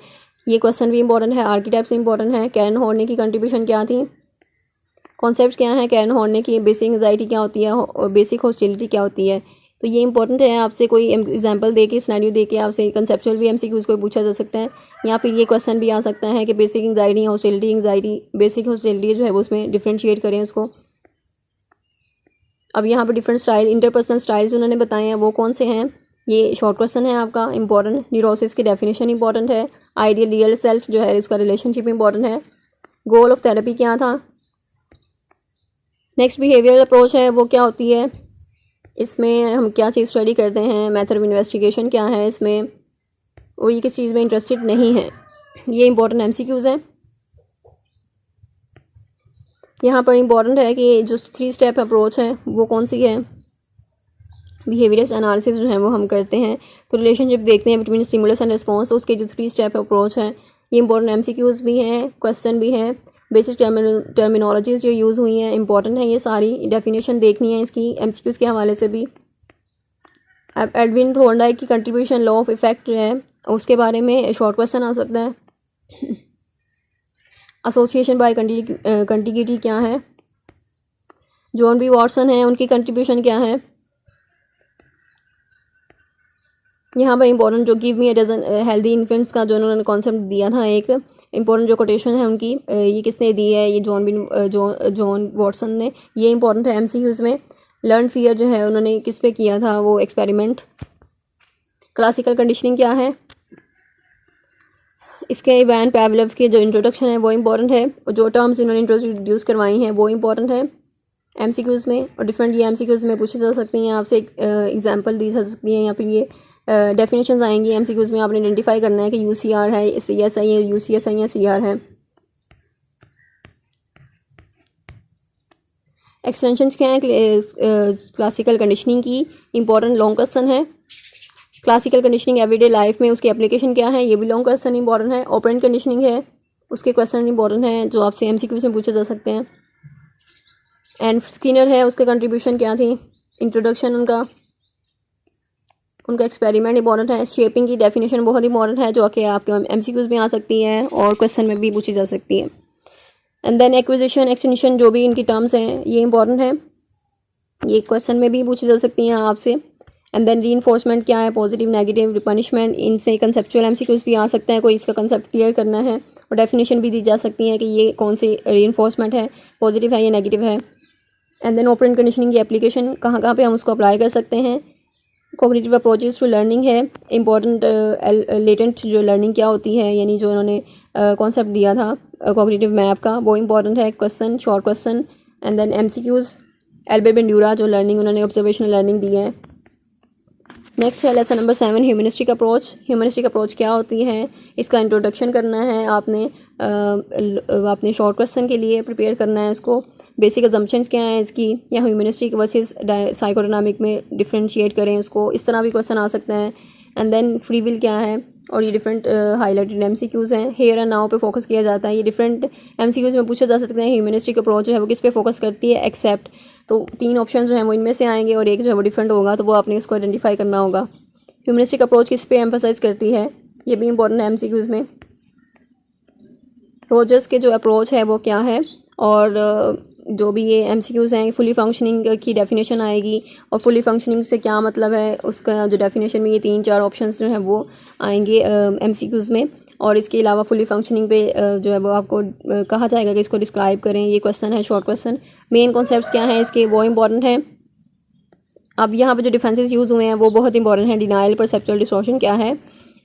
Speaker 1: ये क्वेश्चन भी इंपॉर्टेंट है। आर्कीटाइप्स इंपॉर्टेंट है। कैरन हॉर्ने की कंट्रीब्यूशन क्या थी, कॉन्सेप्ट्स क्या हैं कैरन हॉर्ने की, बेसिक एंजाइटी क्या होती है और बेसिक हॉस्टिलिटी क्या होती है। तो ये इंपॉर्टेंट है। आपसे कोई एग्जांपल दे के, सिनेरियो दे के आपसे कंसेप्चुअल भी एमसीक्यूज को पूछा जा सकता है। यहाँ पर ये क्वेश्चन भी आ सकता है कि basic anxiety, hostility, anxiety, basic hostility जो है वो उसमें डिफ्रेंशिएट करें उसको। अब यहाँ पर डिफरेंट स्टाइल, इंटरपर्सनल स्टाइल्स उन्होंने बताए हैं वो कौन से हैं, ये शॉर्ट क्वेश्चन है आपका इंपॉर्टेंट। न्यूरोसिस की डेफिनेशन इंपॉर्टेंट है। आइडियल रियल सेल्फ जो है उसका रिलेशनशिप इंपॉर्टेंट है। गोल ऑफ थेरेपी क्या था। नेक्स्ट बिहेवियर अप्रोच है वो क्या होती है, इसमें हम क्या चीज़ स्टडी करते हैं, मेथड ऑफ इन्वेस्टिगेशन क्या है इसमें, और ये किस चीज़ में इंटरेस्टेड नहीं है। ये इंपॉर्टेंट एमसीक्यूज हैं। यहाँ पर इंपॉर्टेंट है कि जो 3 स्टेप अप्रोच है वो कौन सी है। बिहेवियरल एनालिसिस जो है वो हम करते हैं, तो रिलेशनशिप देखते हैं बिटवीन स्टिमुलस एंड रिस्पॉन्स। उसके जो 3 स्टेप अप्रोच है ये इंपॉर्टेंट एमसीक्यूज भी हैं, क्वेश्चन भी हैं। बेसिक टर्मिनोलॉजीज जो यूज़ हुई हैं इंपॉर्टेंट है। ये सारी डेफिनेशन देखनी है इसकी एमसीक्यूज के हवाले से भी। अब एडविन थॉर्नडाइक की कंट्रीब्यूशन, लॉ ऑफ इफेक्ट जो है उसके बारे में शॉर्ट क्वेश्चन आ सकता है। एसोसिएशन बाय कंटिग्यूटी क्या है। जॉन बी वॉटसन है, उनकी कंट्रीब्यूशन क्या है। यहाँ पर इंपॉर्टेंट जो give me a dozen healthy infants का जो उन्होंने कॉन्सेप्ट दिया था, एक इंपॉर्टेंट जो कोटेशन है उनकी, ये किसने दी है, ये जॉन वॉटसन ने। ये इंपॉर्टेंट है एमसीक्यूज में। लर्न फियर जो है उन्होंने किस पे किया था, वो एक्सपेरिमेंट। क्लासिकल कंडीशनिंग क्या है, इसके इवान पैवलोव के जो इंट्रोडक्शन है वो इंपॉर्टेंट है, और जो टर्म्स इन्होंने इंट्रोड्यूस करवाई हैं वो इंपॉर्टेंट है एमसीक्यूज में। और डिफरेंट ये एमसीक्यूज में पूछी जा सकती हैं, आपसे एग्जांपल दी जा सकती है, या फिर ये डेफिनेशंस आएंगी एमसीक्यूज में। आपने आइडेंटिफाई करना है कि यूसीआर है, सीएसआई है, यूसीएसआई है, सीआर है। एक्सटेंशंस क्या है, क्लासिकल कंडीशनिंग की इंपॉर्टेंट लॉन्ग क्वेश्चन है। क्लासिकल कंडीशनिंग एवरीडे लाइफ में उसकी एप्लीकेशन क्या है, ये भी लॉन्ग क्वेश्चन इंपॉर्टेंट है। ऑपरेंट कंडीशनिंग है, उसके क्वेश्चन इंपॉर्टेंट हैं जो आपसे एमसीक्यूज में पूछे जा सकते हैं। एंड स्किनर है, उसके कंट्रीब्यूशन क्या थी, इंट्रोडक्शन उनका एक्सपेरिमेंट इंपॉर्टेंट है। शेपिंग की डेफिनेशन बहुत इंपॉर्टेंट है, जो कि आपके एमसीक्यूज में आ सकती है और क्वेश्चन में भी पूछी जा सकती है। एंड देन एक्विजिशन, एक्सटेंशन, जो भी इनकी टर्म्स हैं ये इंपॉर्टेंट है, ये क्वेश्चन में भी पूछी जा सकती हैं आपसे। एंड देन रीइंफोर्समेंट क्या है, पॉजिटिव, नेगेटिव, पनिशमेंट, इनसे कंसेप्चुअल एमसीक्यूज भी आ सकते हैं, कोई इसका कंसेप्ट क्लियर करना है, और डेफिनेशन भी दी जा सकती है कि ये कौन सी रीइंफोर्समेंट है, पॉजिटिव है या नेगेटिव है। एंड देन ऑपरेंट कंडीशनिंग की एप्लीकेशन कहाँ कहाँ पे हम उसको अप्लाई कर सकते हैं। कॉग्निटिव अप्रोचेस टू लर्निंग है, इंपॉर्टेंट लेटेंट जो लर्निंग क्या होती है, यानी जो उन्होंने कॉन्सेप्ट दिया था कॉग्निटिव मैप का, वो इंपॉर्टेंट है question, short question. And then MCQs, Albert Bandura जो लर्निंग उन्होंने ऑब्जर्वेशनल लर्निंग दी है। नेक्स्ट है lesson number 7 humanistic approach. Humanistic approach क्या होती है, इसका इंट्रोडक्शन करना है आपने शॉर्ट क्वेश्चन के लिए प्रिपेयर करना है इसको। बेसिक अजम्पशंस क्या है इसकी, या ह्यूमनिस्टिक वर्सेस साइकोडायनामिक में डिफ्रेंशिएट करें इसको, इस तरह भी क्वेश्चन आ सकते हैं। एंड देन फ्री विल क्या है, और ये डिफरेंट हाईलाइटेड MCQs हैं। हेयर एंड नाउ पे फोकस किया जाता है, ये डिफरेंट MCQs में पूछे जा सकते हैं। ह्यूमनिस्टिक अप्रोच जो है वो किस पे फोकस करती है, एक्सेप्ट। तो 3 ऑप्शन जो हैं वो इनमें से आएंगे और एक जो है वो डिफरेंट होगा, तो वो आपने इसको आइडेंटिफाई करना होगा। ह्यूमनिस्टिक अप्रोच किस पे एम्फसाइज करती है, ये भी इंपॉर्टेंट है MCQs में। रोजर्स के जो अप्रोच है वो क्या है, और जो भी ये MCQs हैं, फुली फंक्शनिंग की डेफिनेशन आएगी, और फुली फंक्शनिंग से क्या मतलब है उसका जो डेफिनेशन में ये 3-4 ऑप्शंस जो हैं वो आएंगे MCQs में। और इसके अलावा फुली फंक्शनिंग पे जो है वो आपको कहा जाएगा कि इसको डिस्क्राइब करें। ये क्वेश्चन है शॉर्ट क्वेश्चन। मेन कॉन्सेप्ट क्या हैं इसके, वो इंपॉर्टेंट है। अब यहाँ पे जो डिफेंसेस यूज़ हुए हैं वो बहुत इंपॉर्टेंट है। डिनाइल, परसेप्चुअल डिस्टॉर्शन क्या है,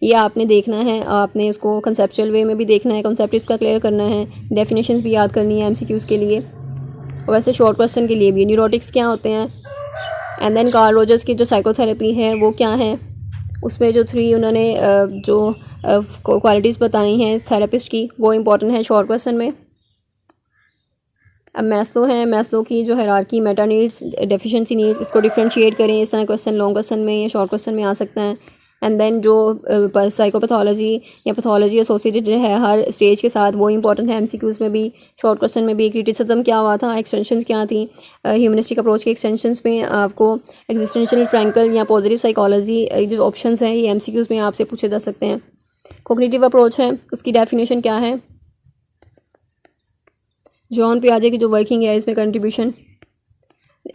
Speaker 1: ये आपने देखना है, आपने इसको कंसेप्चुअल वे में भी देखना है, कंसेप्ट इसका क्लियर करना है, डेफिनेशंस भी याद करनी है MCQs के लिए, और वैसे शॉर्ट क्वेश्चन के लिए भी। न्यूरोटिक्स क्या होते हैं, एंड देन कार्ल रोजर्स की जो साइकोथेरेपी है वो क्या है, उसमें जो 3 उन्होंने जो क्वालिटीज़ बताई हैं थेरेपिस्ट की, वो इंपॉर्टेंट है शॉर्ट क्वेश्चन में। अब मैस्लो है, मैस्लो की जो hierarchy, Meta needs, deficiency needs, इसको डिफरेंशिएट करें। इस तरह क्वेश्चन लॉन्ग क्वेश्चन में या शॉर्ट क्वेश्चन में आ सकता है। एंड देन जो साइकोपैथोलॉजी या पैथोलॉजी एसोसिएटेड है हर स्टेज के साथ, वो इंपॉर्टेंट है MCQs में भी, शॉर्ट क्वेश्चन में भी। क्रिटिसिज्म क्या हुआ था, एक्सटेंशन क्या थी, ह्यूमनिस्टिक अप्रोच के एक्सटेंशंस में आपको एग्जिस्टेंशियल फ्रैंकल या पॉजिटिव साइकोलॉजी जो ऑप्शंस हैं ये MCQs में आपसे पूछे जा सकते हैं। कॉग्निटिव अप्रोच है, उसकी डेफिनेशन क्या है, जॉन पियाजे की जो वर्किंग है इसमें कंट्रीब्यूशन,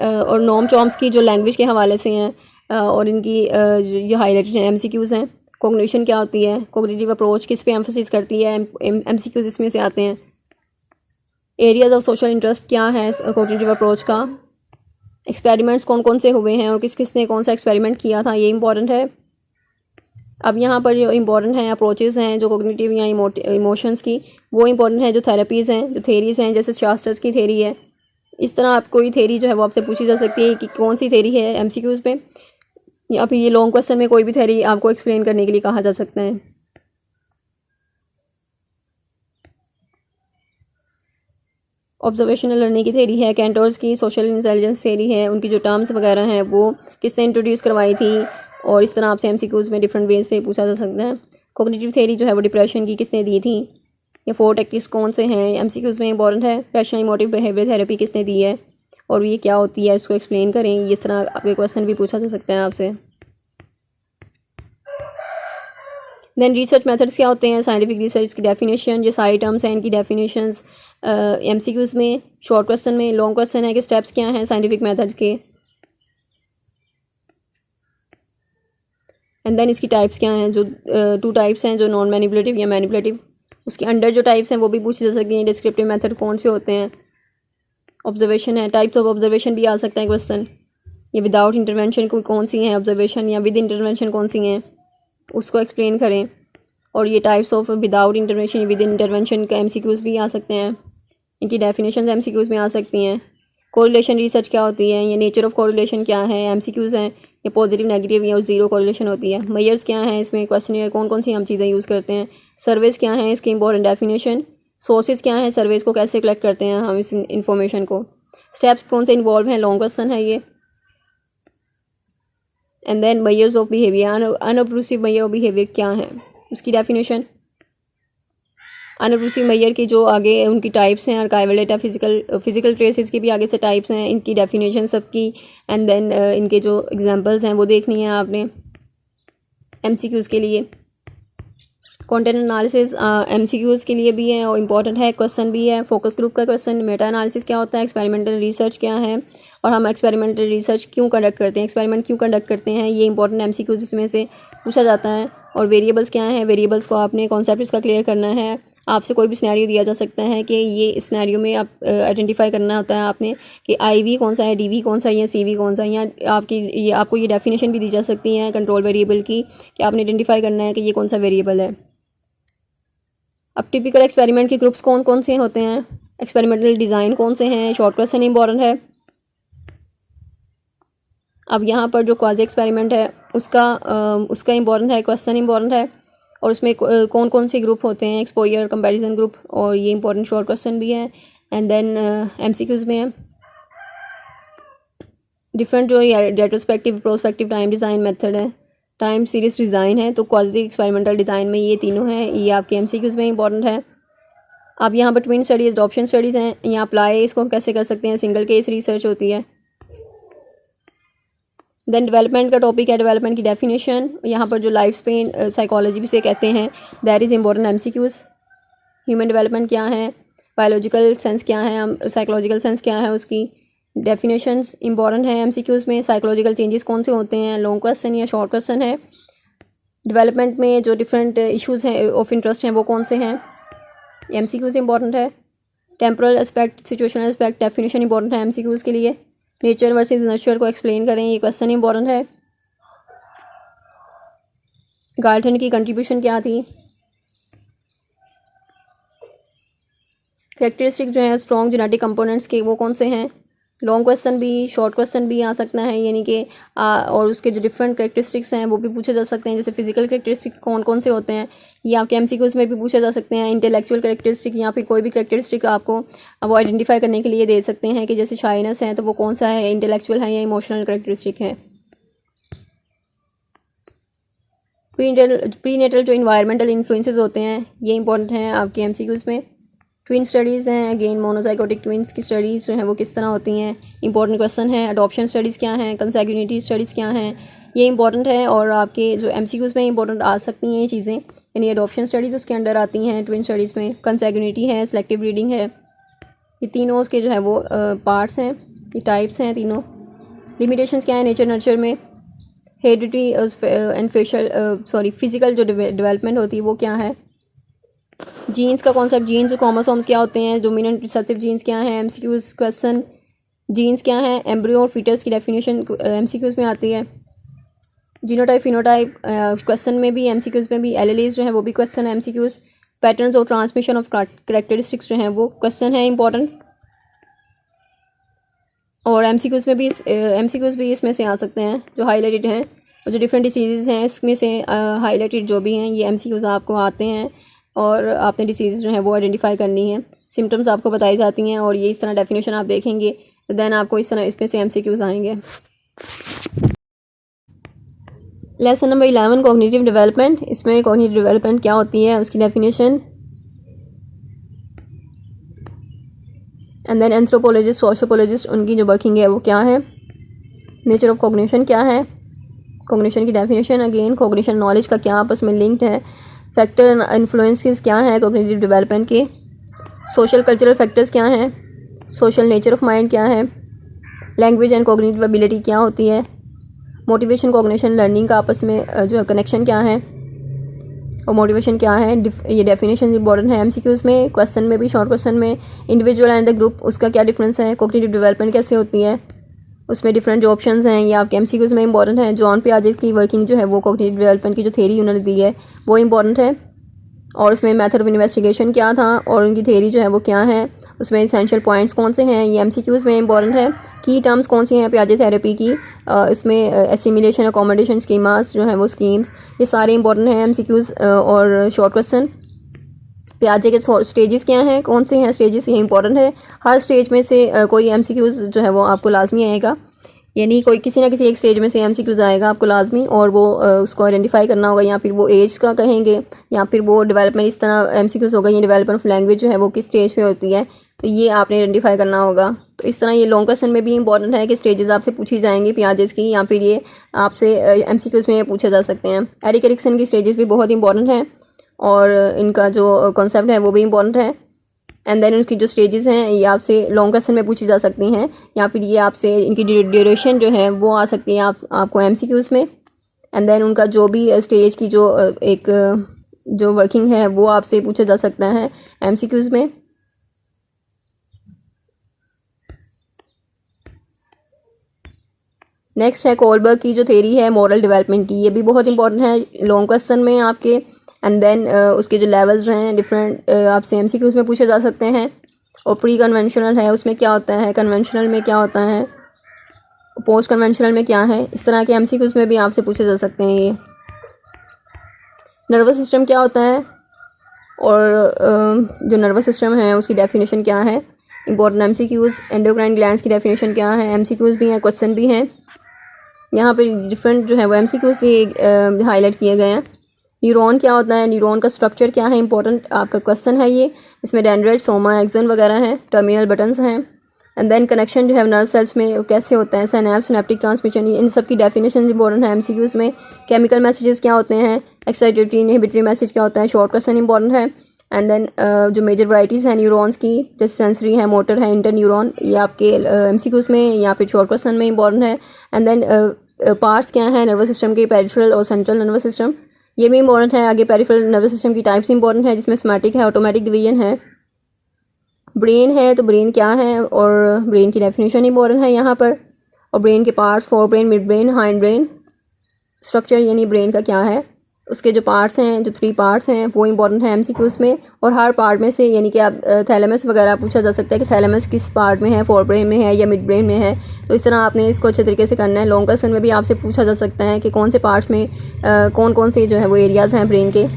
Speaker 1: और नॉम चॉम्स्की जो लैंग्वेज के हवाले से हैं, और इनकी ये हाईलाइटेड MCQs हैं। कॉग्निशन क्या होती है, कॉग्निटिव अप्रोच किस पे एम्फोसिस करती है, MCQs इसमें से आते हैं। एरियाज ऑफ सोशल इंटरेस्ट क्या है कॉग्निटिव अप्रोच का, एक्सपेरिमेंट्स कौन कौन से हुए हैं और किस किस ने कौन सा एक्सपेरिमेंट किया था, ये इंपॉर्टेंट है। अब यहाँ पर जो इम्पॉर्टेंट हैं अप्रोचेज़ हैं जो कॉग्निटिव या इमोशंस की, वो इंपॉर्टेंट है। जो थेरेपीज़ हैं, जो थेरीज़ हैं, जैसे शास्त्रज की थेरी है, इस तरह आप कोई थेरी जो है वो आपसे पूछी जा सकती है कि कौन सी थेरी है MCQs पे, या फिर ये लॉन्ग क्वेश्चन में कोई भी थेरी आपको एक्सप्लेन करने के लिए कहा जा सकता है। ऑब्जर्वेशनल लर्निंग की थेरी है, कैंटोर्स की सोशल इंटेलिजेंस थेरी है, उनकी जो टर्म्स वगैरह हैं वो किसने इंट्रोड्यूस करवाई थी, और इस तरह आपसे MCQs में डिफरेंट वे से पूछा जा सकता है। कॉग्निटिव थेरी जो है वो डिप्रेशन की किसने दी थी, ये 4 टेक्टिक्स कौन से हैं MCQs में इंपॉर्टेंट है। रैशनल इमोटिव बिहेवियर थेरेपी किसने दी है और ये क्या होती है, इसको एक्सप्लेन करें। इस तरह आपके क्वेश्चन भी पूछा जा सकता है आपसे। देन रिसर्च मेथड्स क्या होते हैं, साइंटिफिक रिसर्च की डेफिनेशन, जो सारी टर्म्स हैं इनकी डेफिनेशंस MCQs में, शॉर्ट क्वेश्चन में। लॉन्ग क्वेश्चन है कि स्टेप्स क्या हैं साइंटिफिक मेथड के, एंड देन इसकी टाइप्स क्या हैं, जो 2 टाइप्स हैं, जो नॉन मैनिपुलेटिव या मैनिपुलेटिव। उसके अंडर जो टाइप्स हैं वो भी पूछी जा सकती हैं। डिस्क्रिप्टिव मेथड कौन से होते हैं, ऑब्जर्वेशन है, टाइप्स ऑफ ऑब्जर्वेशन भी आ सकता है क्वेश्चन। ये विदाउट इंटरवेंशन कोई कौन सी हैं ऑब्जर्वेशन, या विद इंटरवेंशन कौन सी हैं, उसको एक्सप्लेन करें। और ये types of without intervention, with intervention का MCQs भी आ सकते हैं, इनकी डेफिनेशन MCQs में आ सकती हैं। कोरिलेशन रिसर्च क्या होती है, ये नेचर ऑफ कोरिलेशन क्या है, MCQs हैं। ये पॉजिटिव, नेगेटिव या ज़ीरो कोरिलेशन होती है। मेजर्स क्या हैं इसमें, क्वेश्चनियर कौन कौन सी हम चीज़ें यूज़ करते हैं। सर्वेज क्या हैं, इसकी इंपॉर्टेंट डेफिनेशन। सोर्सेज क्या हैं, सर्वेज को कैसे कलेक्ट करते हैं हम इस इंफॉर्मेशन को। स्टेप्स कौन से इन्वॉल्व हैं, लॉन्ग क्वेश्चन है ये। And then measures of behaviour, unobtrusive measure of behaviour क्या है, उसकी डेफिनेशन। अनऑब्ट्रूसिव मेजर की जो आगे उनकी टाइप्स हैं, आर्काइवल डेटा, फिजिकल ट्रेसेस की भी आगे से टाइप्स हैं, इनकी डेफिनेशन सबकी। एंड देन इनके जो एग्जांपल्स हैं वो देखनी है आपने MCQs के लिए। कंटेंट एनालिसिस MCQs के लिए भी है और इम्पॉर्टेंट है, क्वेश्चन भी है। फोकस ग्रुप का क्वेश्चन, मेटा एनालिसिस क्या होता है, एक्सपेरिमेंटल रिसर्च क्या है, और हम एक्सपेरिमेंटल रिसर्च क्यों कंडक्ट करते हैं, एक्सपेरिमेंट क्यों कंडक्ट करते हैं, ये इंपॉर्टेंट MCQs इसमें से पूछा जाता है। और वेरिएबल्स क्या हैं, वेरिएबल्स को आपने कॉन्सेप्ट इसका क्लियर करना है। आपसे कोई भी सिनेरियो दिया जा सकता है कि ये इस सिनेरियो में आप आइडेंटिफाई करना होता है आपने कि IV कौन सा है, DV कौन सा है, या CV कौन सा है, या आपको ये डेफिनेशन भी दी जा सकती है कंट्रोल वेरिएबल की कि आपने आइडेंटिफाई करना है कि ये कौन सा वेरिएबल है। अब टिपिकल एक्सपेरिमेंट के ग्रुप्स कौन कौन से होते हैं, एक्सपेरिमेंटल डिज़ाइन कौन से हैं, शॉर्ट क्वेश्चन इंपॉर्टेंट है। अब यहाँ पर जो क्वाजी एक्सपेरिमेंट है उसका इंपॉर्टेंट है, क्वेश्चन इंपॉर्टेंट है, और उसमें कौन कौन से ग्रुप होते हैं, एक्सपोजर, कंपैरिजन ग्रुप, और ये इंपॉर्टेंट शॉर्ट क्वेश्चन भी है। एंड देन एमसीक्यूज में है डिफरेंट जो retrospective, prospective, time design method है, टाइम सीरीज डिज़ाइन है। तो क्वाजी एक्सपेरिमेंटल डिज़ाइन में ये तीनों हैं, ये आपके एमसीक्यूज में इंपॉर्टेंट है। अब यहाँ पर ट्विन स्टडीज़, अडॉप्शन स्टडीज़ हैं, यहाँ अप्लाई इसको कैसे कर सकते हैं, सिंगल केस रिसर्च होती है। देन डेवलपमेंट का टॉपिक है, डेवलपमेंट की डेफिनेशन, यहाँ पर जो लाइफ स्पेन साइकोलॉजी भी से कहते हैं, that is important MCQs. Human development क्या है, बायोलॉजिकल सेंस क्या है, साइकोलॉजिकल सेंस क्या है, उसकी डेफिनेशंस इंपॉर्टेंट है एमसीक्यूज में। साइकोलॉजिकल चेंजेस कौन से होते हैं, लॉन्ग क्वेश्चन या शॉर्ट क्वेश्चन है। डेवलपमेंट में जो डिफरेंट इश्यूज हैं ऑफ इंटरेस्ट हैं वो कौन से हैं, एमसीक्यूज इंपॉर्टेंट है। Temporal aspect, situational aspect, definition important है एमसीक्यूज के लिए। नेचर वर्सेस नर्चर को एक्सप्लेन करें, ये क्वेश्चन इंपॉर्टेंट है। गाल्टन की कंट्रीब्यूशन क्या थी। कैरेक्टरिस्टिक जो है स्ट्रॉन्ग जेनेटिक कंपोनेंट्स के वो कौन से हैं। लॉन्ग क्वेश्चन भी, शॉर्ट क्वेश्चन भी आ सकता है, यानी कि और उसके जो डिफरेंट कैरेक्टरिस्टिक्स हैं वो भी पूछे जा सकते हैं। जैसे फिजिकल कैरेक्टरिस्टिक कौन कौन से होते हैं, ये आपके एमसीक्यूज में भी पूछे जा सकते हैं। इंटेलेक्चुअल कैरेक्टरिस्टिक या फिर कोई भी कैरेक्टरिस्टिक आपको वो आइडेंटिफाई करने के लिए दे सकते हैं कि जैसे शाइनेस है तो वो कौन सा है, इंटेलेक्चुअल है या इमोशनल कैरेक्टरिस्टिक है। प्रीनेटल जो इन्वायरमेंटल इन्फ्लुएंसेस होते हैं ये इंपॉर्टेंट हैं आपके एमसीक्यूज में। ट्विन स्टडीज़ हैं, अगेन मोनोजाइगोटिक ट्विंस की स्टडीज़ जो हैं वो किस तरह होती हैं, इंपॉर्टेंट क्वेश्चन है। अडॉप्शन स्टडीज़ क्या हैं, कंसैग्यूनिटी स्टडीज़ क्या हैं, ये इंपॉर्टेंट है। और आपके जो एमसीक्यूज में इंपॉर्टेंट आ सकती हैं ये चीज़ें, यानी अडॉप्शन स्टडीज़ उसके अंडर आती हैं, ट्विन स्टडीज़ में कंसैग्यूनिटी है, सेलेक्टिव ब्रीडिंग है, ये तीनों उसके जो है वो पार्ट्स हैं, ये टाइप्स हैं तीनों। लिमिटेशंस क्या है नेचर नर्चर में, हेरिडिटी एंड फिजिकल जो डेवलपमेंट होती है वो क्या है। जीन्स का कॉन्सेप्ट, जीन्स और क्रोमोसोम्स क्या होते हैं, डोमिनेंट रिसेसिव जीन्स क्या है, एमसीक्यूज क्वेश्चन। जीन्स क्या है, एम्ब्रियो और फीटस की डेफिनेशन एमसीक्यूज में आती है। जीनोटाइप फिनोटाइप क्वेश्चन में भी, एमसीक्यूज में भी। एलएलईज जो है वो भी क्वेश्चन है एमसीक्यूज। पैटर्न्स और ट्रांसमिशन ऑफ कैरेक्टरिस्टिक्स जो हैं वो क्वेश्चन है इंपॉर्टेंट। और एमसीक्यूज भी इसमें से आ सकते हैं जो हाईलाइटेड हैं, और जो डिफरेंट डिसीज़ हैं इसमें से हाईलाइटेड जो भी हैं ये एमसीक्यूज आपको आते हैं, और आपने डिसीज़ जो है वो आइडेंटिफाई करनी है, सिम्टम्स आपको बताई जाती हैं, और ये इस तरह डेफिनेशन आप देखेंगे तो देन आपको इस तरह इसमें से एमसीक्यूज आएंगे। Lesson number 11 cognitive development. इसमें कॉग्निटिव डेवलपमेंट क्या होती है उसकी डेफिनेशन। एंड देन एंथ्रोपोलॉजिस्ट, सोशियोपोलॉजिस्ट, उनकी जो वर्किंग है वो क्या है। नेचर ऑफ कॉग्निशन क्या है, कॉग्निशन की डेफिनेशन। अगेन कॉग्निशन नॉलेज का क्या आपस में लिंक्ड है। फैक्टर एंड इन्फ्लुएंसेस क्या है कॉग्निटिव डेवलपमेंट के। सोशल कल्चरल फैक्टर्स क्या हैं, सोशल नेचर ऑफ माइंड क्या है। लैंग्वेज एंड कॉग्निटिव एबिलिटी क्या होती है। मोटिवेशन, कॉग्निशन, लर्निंग का आपस में जो कनेक्शन क्या है और मोटिवेशन क्या है, ये डेफिनेशन इंपॉर्टेंट है एमसीक्यूज में, क्वेश्चन में भी, शॉर्ट क्वेश्चन में। इंडिविजुअल एंड द ग्रुप, उसका क्या डिफरेंस है। कॉग्निटिव डेवलपमेंट कैसे होती है, उसमें डिफरेंट जो ऑप्शंस हैं ये आपके एमसीक्यूज में इंपॉर्टेंट है। जॉन पियाजे की वर्किंग जो है वो कॉग्निटिव डेवलपमेंट की जो थ्योरी उन्होंने दी है वो इंपॉर्टेंट है, और उसमें मेथड ऑफ इन्वेस्टिगेशन क्या था और उनकी थ्योरी जो है वो क्या है, उसमें इसेंशियल पॉइंट्स कौन से हैं, ये एमसीक्यूज में इंपॉर्टेंट है। की टर्म्स कौन सी हैं पियाजे थेरेपी की, इसमें एसिमिलेशन, अकोमोडेशन, स्कीमास जो है वो स्कीम्स, ये सारे इंपॉर्टेंट हैं एमसीक्यूज। और शॉर्ट क्वेश्चन, पियाजे के स्टेजेस क्या हैं, कौन से हैं स्टेजेस, ये इंपॉर्टेंट है। हर स्टेज में से कोई एमसीक्यूज जो है वो आपको लाजमी आएगा, यानी कोई किसी ना किसी एक स्टेज में से एमसीक्यूज आएगा आपको लाजमी, और वो उसको आइडेंटिफाई करना होगा, या फिर वो एज का कहेंगे, या फिर वो डेवलपमेंट इस तरह एमसीक्यूज होगा, ये डेवलपमेंट ऑफ लैंग्वेज जो है वो किस स्टेज पे होती है, तो ये आपने आइडेंटिफाई करना होगा। तो इस तरह ये लॉन्ग क्वेश्चन में भी इंपॉर्टेंट है कि स्टेजेस आपसे पूछी जाएंगी पियाजेस की, या फिर ये आपसे एमसीक्यूज में पूछे जा सकते हैं। एरिक एरिक्सन की स्टेजेस भी बहुत इंपॉर्टेंट हैं, और इनका जो कॉन्सेप्ट है वो भी इंपॉर्टेंट है। एंड देन उनकी जो स्टेजेस हैं ये आपसे लॉन्ग क्वेश्चन में पूछी जा सकती हैं, या फिर ये आपसे इनकी ड्यूरेशन जो है वो आ सकती है आपको एमसीक्यूज में। एंड देन उनका जो भी स्टेज की जो एक जो वर्किंग है वो आपसे पूछा जा सकता है एमसीक्यूज में। नेक्स्ट है कोलबर्ग की जो थ्योरी है मॉरल डेवलपमेंट की, ये भी बहुत इंपॉर्टेंट है लॉन्ग क्वेश्चन में आपके। एंड देन उसके जो लेवल्स हैं डिफरेंट आपसे एमसीक्यूज़ में पूछे जा सकते हैं। और प्री कन्वेंशनल है, उसमें क्या होता है, कन्वेंशनल में क्या होता है, पोस्ट कन्वेंशनल में क्या है, इस तरह के एमसीक्यूज़ में भी आपसे पूछे जा सकते हैं। ये नर्वस सिस्टम क्या होता है और जो नर्वस सिस्टम है उसकी डेफिनेशन क्या है, इंपॉर्टेंट एमसीक्यूज़। एंडोक्राइन ग्लैंड्स की डेफिनेशन क्या है, एमसीक्यूज़ भी हैं, क्वेश्चन भी हैं। यहाँ पे डिफरेंट जो है वो एमसीक्यूज़ ये हाईलाइट किए गए हैं। न्यूरॉन क्या होता है, न्यूरॉन का स्ट्रक्चर क्या है, इंपॉर्टेंट आपका क्वेश्चन है ये। इसमें डेंड्राइट, सोमा, एक्सन वगैरह हैं, टर्मिनल बटन्स हैं। एंड देन कनेक्शन जो है नर्व सेल्स में कैसे होता है, सिनैप्स, सिनेप्टिक ट्रांसमिशन, इन सब की डेफिनेशन इंपॉर्टेंट है एमसीक्यूज़ में। केमिकल मैसेजेस क्या होते हैं, एक्साइटेटरी इनहिबिटरी मैसेज क्या होता है, शॉर्ट क्वेश्चन इंपॉर्टेंट है। एंड देन जो मेजर वैराइटीज़ हैं न्यूरॉन्स की, जैसे सेंसरी है, मोटर है, इंटर न्यूरॉन, ये आपके एमसीक्यूज़ में या फिर शॉर्ट क्वेश्चन में इंपॉर्टेंट है। एंड देन पार्ट्स क्या हैं नर्वस सिस्टम के, पेरिफेरल और सेंट्रल नर्वस सिस्टम, ये भी इंपॉर्टेंट है। आगे पेरिफेरल नर्वस सिस्टम की टाइप्स इंपॉर्टेंट है, जिसमें सोमैटिक है, ऑटोमेटिक डिवीजन है। ब्रेन है तो ब्रेन क्या है और ब्रेन की डेफिनेशन इंपॉर्टेंट है यहाँ पर। और ब्रेन के parts, fore brain, mid brain, hind brain, structure यानी ब्रेन का क्या है, उसके जो पार्ट्स हैं, जो 3 पार्ट्स हैं वो इंपॉर्टेंट है एमसीक्यूज़ में। और हर पार्ट में से यानी कि आप थैलेमस वगैरह पूछा जा सकता है कि थैलेमस किस पार्ट में है, फोर ब्रेन में है या मिड ब्रेन में है। तो इस तरह आपने इसको अच्छे तरीके से करना है। लॉन्ग क्वेश्चन में भी आपसे पूछा जा सकता है कि कौन से पार्ट्स में कौन कौन से जो है वो एरियाज़ हैं ब्रेन के।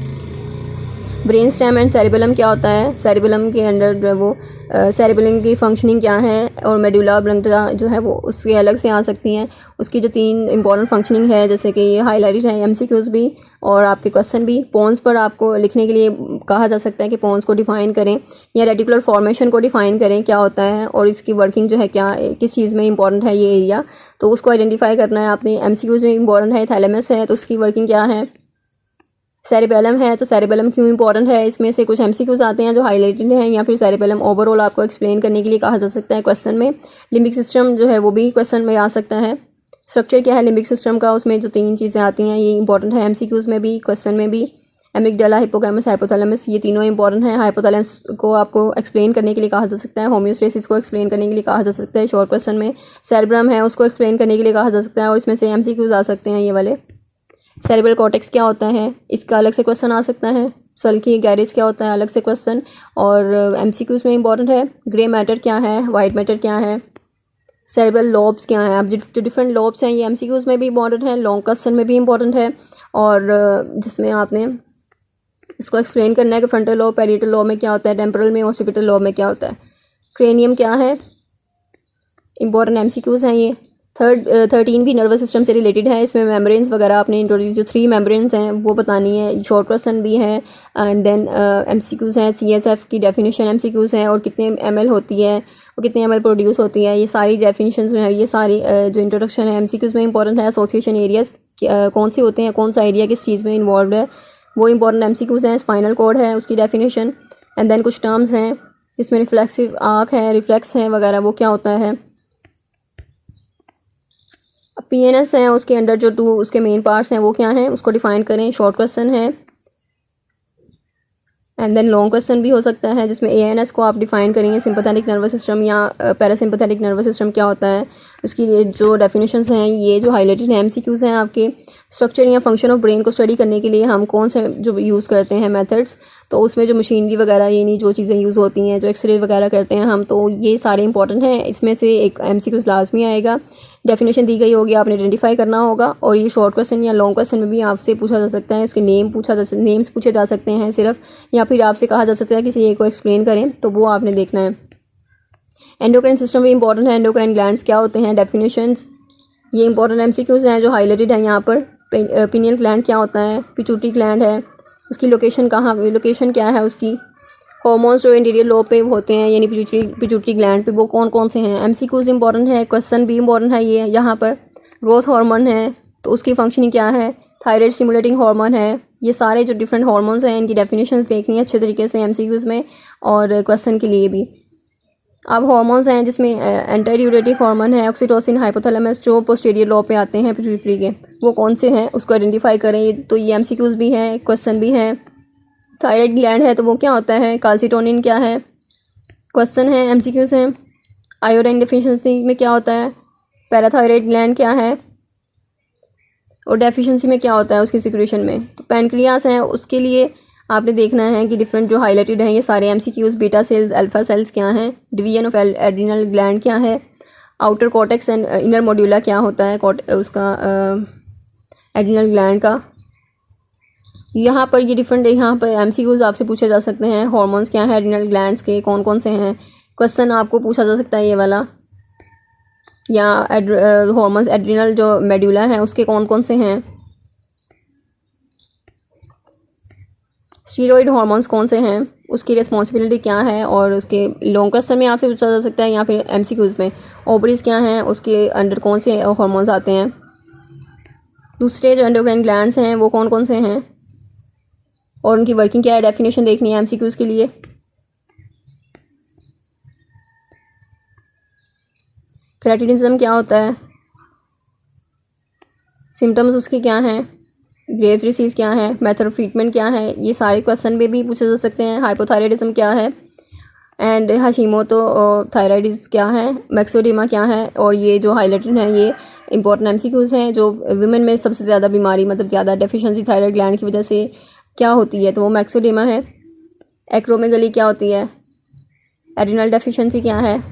Speaker 1: ब्रेन स्टेम एंड सेरिबेलम क्या होता है, सेरिबेलम के अंडर जो है वो सेरिबेलम की फंक्शनिंग क्या है, और मेडुला ऑब्लंगेटा जो है वो उसके अलग से आ सकती हैं। उसकी जो 3 इंपॉर्टेंट फंक्शनिंग है, जैसे कि ये हाईलाइटेड है एमसीक्यूज़ भी और आपके क्वेश्चन भी। पोन्स पर आपको लिखने के लिए कहा जा सकता है कि पोन्स को डिफाइन करें या रेटिकुलर फॉर्मेशन को डिफाइन करें क्या होता है और इसकी वर्किंग जो है क्या, किस चीज़ में इंपॉर्टेंट है ये एरिया, तो उसको आइडेंटिफाई करना है आपने। एमसीक्यूज़ में इंपॉर्टेंट है थैलेमस है तो उसकी वर्किंग क्या है, सेरिबेलम है तो सेरिबेलम क्यों इंपॉर्टेंट है, इसमें से कुछ एमसीक्यूज़ आते हैं जो हाईलाइटेड हैं, या फिर सेरिबेलम ओवरऑल आपको एक्सप्लेन करने के लिए कहा जा सकता है क्वेश्चन में। लिम्बिक सिस्टम जो है वो भी क्वेश्चन में आ सकता है। स्ट्रक्चर क्या है लिम्बिक सिस्टम का, उसमें जो 3 चीज़ें आती हैं ये इंपॉर्टेंट है एमसीक्यूज़ में भी, क्वेश्चन में भी। एमिगडाला, हिप्पोकैम्पस, हाइपोथैलेमस, ये तीनों इंपॉर्टेंट है। हाइपोथैलेमस को आपको एक्सप्लेन करने के लिए कहा जा सकता है, होम्योस्टेसिस को एक्सप्लेन करने के लिए कहा जा सकता है शॉर्ट क्वेश्चन में। सेरेब्रम है उसको एक्सप्लेन करने के लिए कहा जा सकता है और इसमें से एमसीक्यूज़ आ सकते हैं ये वाले। सेरेब्रल कॉर्टेक्स क्या होता है, इसका अलग से क्वेश्चन आ सकता है। सल्की गैरिस क्या होता है, अलग से क्वेश्चन और एमसीक्यूज़ में इंपॉर्टेंट है। ग्रे मैटर क्या है, वाइट मैटर क्या है, सेरेब्रल लॉब्स क्या है। अब जो डिफरेंट लॉब्स हैं ये एमसीक्यूज़ में भी इंपॉर्टेंट है, लॉन्ग क्वेश्चन में भी इंपॉर्टेंट है। और जिसमें आपने इसको एक्सप्लेन करना है कि फ्रंटल लॉब, पैरिटल लॉब में क्या होता है, टेम्पोरल में, ऑसिपिटल लॉब में क्या होता है। क्रेनियम क्या है, इंपॉर्टेंट एमसीक्यूज़ हैं ये। 13 भी नर्वस सिस्टम से रिलेटेड है, इसमें मेम्ब्रेन्स वगैरह आपने इंट्रोड्यूस, जो 3 मेम्ब्रेन्स हैं वो बतानी है। शॉर्ट क्वेश्चन भी है एंड देन एमसीक्यूज़ हैं। सीएसएफ की डेफिनेशन एमसीक्यूज़ हैं और कितने एमएल होती है, वो कितने एमएल प्रोड्यूस होती है, ये सारी डेफिनेशन जो है, ये सारी जो इंट्रोडक्शन है एमसीक्यूज़ में इंपॉर्टेंट है। एसोसिएशन एरियाज कौन से होते हैं, कौन सा एरिया किस चीज़ में इन्वॉल्व है, वो इंपॉर्टेंट एमसीक्यूज़ हैं। स्पाइनल कॉर्ड है उसकी डेफिनेशन एंड देन कुछ टर्म्स हैं जिसमें रिफ्लेक्सिव आर्क है, रिफ्लेक्स है वगैरह, वो क्या होता है। पीएनएस है उसके अंडर जो 2 उसके मेन पार्ट्स हैं वो क्या हैं, उसको डिफाइन करें। शॉर्ट क्वेश्चन है एंड देन लॉन्ग क्वेश्चन भी हो सकता है जिसमें एएनएस को आप डिफाइन करेंगे, सिंपैथेटिक नर्वस सिस्टम या पैरासिम्पैथेटिक नर्वस सिस्टम क्या होता है, उसकी जो डेफिनेशंस हैं ये जो हाईलाइटेड हैं एमसीक्यूज़ हैं आपके। स्ट्रक्चर या फंक्शन ऑफ ब्रेन को स्टडी करने के लिए हम कौन से जो यूज़ करते हैं मेथड्स, तो उसमें जो मशीनरी वगैरह यानी जो चीज़ें यूज़ होती हैं, जो एक्सरे वगैरह करते हैं हम, तो ये सारे इंपॉर्टेंट हैं। इसमें से एक एमसीक्यूज़ लाजमी आएगा। डेफिनेशन दी गई होगी, आपने आइडेंटिफाई करना होगा। और ये शॉर्ट क्वेश्चन या लॉन्ग क्वेश्चन में भी आपसे पूछा जा सकता है, इसके नेम्स पूछे जा सकते हैं सिर्फ, या फिर आपसे कहा जा सकता है किसी एक को एक्सप्लेन करें, तो वो आपने देखना है। एंडोक्राइन सिस्टम भी इंपॉर्टेंट है। एंडोक्राइन ग्लैंड्स क्या होते हैं, डेफिनेशंस, ये इंपॉर्टेंट एमसीक्यूज़ हैं जो हाईलाइटेड है यहाँ पर। पिनियल ग्लैंड क्या होता है, पिट्यूटरी ग्लैंड है, उसकी लोकेशन लोकेशन क्या है उसकी। हॉर्मोन्स जो इंटीरियर लोब पे होते हैं यानी पिट्यूटरी ग्लैंड पे, वो कौन कौन से हैं। एमसीक्यूज़ इंपॉर्टेंट है, क्वेश्चन भी इंपॉर्टेंट है ये यहाँ पर। ग्रोथ हार्मोन है तो उसकी फंक्शनिंग क्या है, थायराइड स्टिमुलेटिंग हार्मोन है, ये सारे जो डिफरेंट हार्मोन्स हैं इनकी डेफिनेशंस देखनी है अच्छे तरीके से एमसीक्यूज़ में और क्वेश्चन के लिए भी। अब हार्मोन्स हैं जिसमें एंटी ड्यूरेटिक हार्मोन है, ऑक्सीटोसिन, हाइपोथैलेमस, जो पोस्टीरियर लोब पे आते हैं पिट्यूटरी के, वो कौन से हैं उसको आइडेंटिफाई करें। तो ये एमसीक्यूज़ भी हैं, क्वेश्चन भी हैं। थायराइड ग्लैंड है तो वो क्या होता है, कैल्सिटोनिन क्या है, क्वेश्चन है, एमसीक्यूज़ हैं। आयोडीन डेफिशिएंसी में क्या होता है, पैराथायराइड ग्लैंड क्या है और डेफिशिएंसी में क्या होता है उसकी सिक्रेशन में। तो पैनक्रियास है, उसके लिए आपने देखना है कि डिफरेंट जो हाईलाइटेड हैं ये सारे MCQs, beta cells, alpha cells क्या हैं, डिवीजन ऑफ एड्रिनल ग्लैंड क्या है, आउटर कॉर्टेक्स एंड इनर मॉड्यूला क्या होता है उसका एड्रिनल ग्लैंड का। यहाँ पर ये डिफरेंट यहाँ पर एमसीक्यूज आपसे पूछे जा सकते हैं। हार्मोन्स क्या है एड्रिनल ग्लैंड्स के, कौन कौन से हैं, क्वेश्चन आपको पूछा जा सकता है ये वाला। या हार्मोन्स एड्रिनल जो मेड्यूला है उसके कौन कौन से हैं, स्टीरॉयड हार्मोन्स कौन से हैं, उसकी रिस्पॉन्सिबिलिटी क्या है, और उसके लॉन्ग क्वेश्चन में आपसे पूछा जा सकता है या फिर एमसीक्यूज में ओवरीज क्या हैं, उसके अंडर कौन से हार्मोन्स आते हैं, दूसरे जो एंडोक्राइन ग्लैंड्स हैं वो कौन कौन से हैं और उनकी वर्किंग क्या है, डेफिनेशन देखनी है एमसीक्यूज के लिए। क्रेटिनिज्म क्या होता है, सिम्टम्स उसके क्या हैं, ग्रेव डिसीज क्या है, मेथड ऑफ ट्रीटमेंट क्या है, ये सारे क्वेश्चन में भी पूछे जा सकते हैं। हाइपोथायराइडिज्म क्या है एंड हाशिमोतो थायराइडिस क्या है, मैक्सोडेमा क्या है, और ये जो हाईलाइटेड हैं ये इंपॉर्टेंट एमसीक्यूज हैं जो वुमेन में सबसे ज़्यादा बीमारी मतलब ज़्यादा डेफिशिएंसी थायराइड ग्लैंड की वजह से क्या होती है, तो वो मैक्सोडेमा है। एक्रोमेगली क्या होती है, एड्रिनल डेफिशिएंसी क्या है,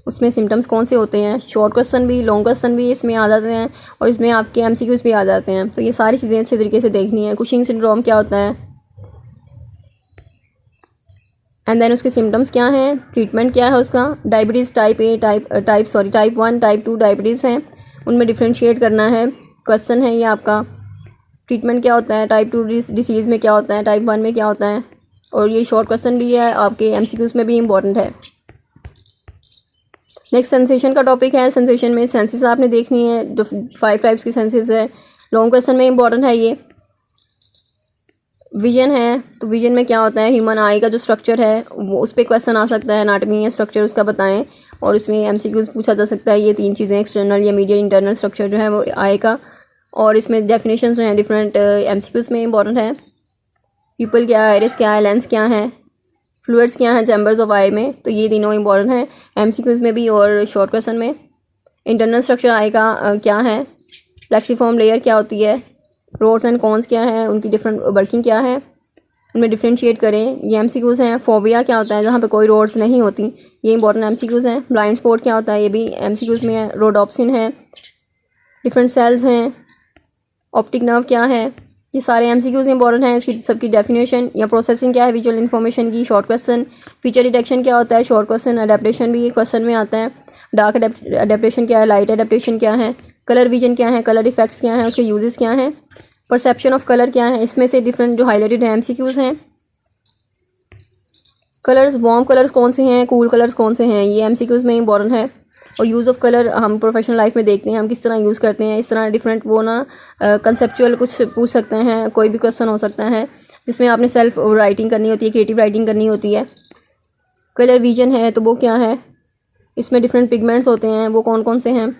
Speaker 1: उसमें सिम्टम्स कौन से होते हैं, शॉर्ट क्वेश्चन भी लॉन्ग क्वेश्चन भी इसमें आ जाते हैं और इसमें आपके एमसीक्यूज भी आ जाते हैं। तो ये सारी चीज़ें अच्छे तरीके से देखनी है। कुशिंग सिंड्रोम क्या होता है एंड देन उसके सिम्टम्स क्या हैं, ट्रीटमेंट क्या है उसका, diabetes type A type 1 type 2 diabetes हैं, उनमें डिफ्रेंशिएट करना है। क्वेश्चन है ये आपका, ट्रीटमेंट क्या होता है, टाइप 2 डिसीज़ में क्या होता है, टाइप 1 में क्या होता है, और ये शॉर्ट क्वेश्चन भी है आपके एमसीक्यूज में भी इम्पॉर्टेंट है। नेक्स्ट सेंसेशन का टॉपिक है। सेंसेशन में सेंसेस आपने देखनी है, जो 5 टाइप्स की सेंसेस है। लॉन्ग क्वेश्चन में इम्पॉर्टेंट है ये। विजन है, तो विजन में क्या होता है, ह्यूमन आई का जो स्ट्रक्चर है वो उस पर क्वेश्चन आ सकता है, एनाटॉमी या स्ट्रक्चर उसका बताएं, और इसमें एमसीक्यूज पूछा जा सकता है। ये 3 चीज़ें एक्सटर्नल या मीडियल इंटरनल स्ट्रक्चर जो है वो आई का, और इसमें डेफिनेशन जो हैं डिफरेंट एमसीक्यूज में इंपॉर्टेंट है। पीपल क्या है, आइरिस क्या है, लेंस क्या है, फ्लूइड्स क्या है चैम्बर्स ऑफ आई में, तो ये तीनों इंपॉर्टेंट है एमसीक्यूज में भी और शॉर्ट क्वेश्चन में। इंटरनल स्ट्रक्चर आई का क्या है, फ्लेक्सिफॉर्म लेयर क्या होती है, प्रोस एंड कॉन्स क्या है, उनकी डिफरेंट वर्किंग क्या है, उनमें डिफ्रेंशिएट करें, ये एमसीक्यूज हैं। फोबिया क्या होता है, जहाँ पे कोई रोड्स नहीं होती, ये इंपॉर्टेंट एमसीक्यूज हैं। ब्लाइंड स्पॉट क्या होता है, ये भी एमसीक्यूज में है। रोडोप्सिन है, डिफरेंट सेल्स हैं। ऑप्टिक नर्व क्या है, ये सारे एमसीक्यूज इंपॉर्टेंट हैं। इसकी सबकी डेफिनेशन या प्रोसेसिंग क्या है विजुअल इन्फॉर्मेशन की, शॉर्ट क्वेश्चन। फीचर डिटेक्शन क्या होता है, शॉर्ट क्वेश्चन। अडेप्टेशन भी क्वेश्चन में आता है। डार्क अडेप्टेशन क्या है, लाइट अडेप्टेशन क्या है, कलर विजन क्या है, कलर इफेक्ट्स क्या है, उसके यूजेस क्या हैं, परसेप्शन ऑफ कलर क्या है। इसमें से डिफरेंट जो हाईलाइटेड है एमसीक्यूज हैं। कलर्स, वार्म कलर्स कौन से हैं, कूल कलर्स कौन से हैं, ये एमसीक्यूज में इंपॉर्टेंट है। और यूज़ ऑफ कलर हम प्रोफेशनल लाइफ में देखते हैं, हम किस तरह यूज़ करते हैं। इस तरह डिफरेंट वो ना कंसेप्चुअल कुछ पूछ सकते हैं, कोई भी क्वेश्चन हो सकता है जिसमें आपने सेल्फ राइटिंग करनी होती है, क्रिएटिव राइटिंग करनी होती है। कलर विजन है, तो वो क्या है, इसमें डिफरेंट पिगमेंट्स होते हैं, वो कौन कौन से हैं।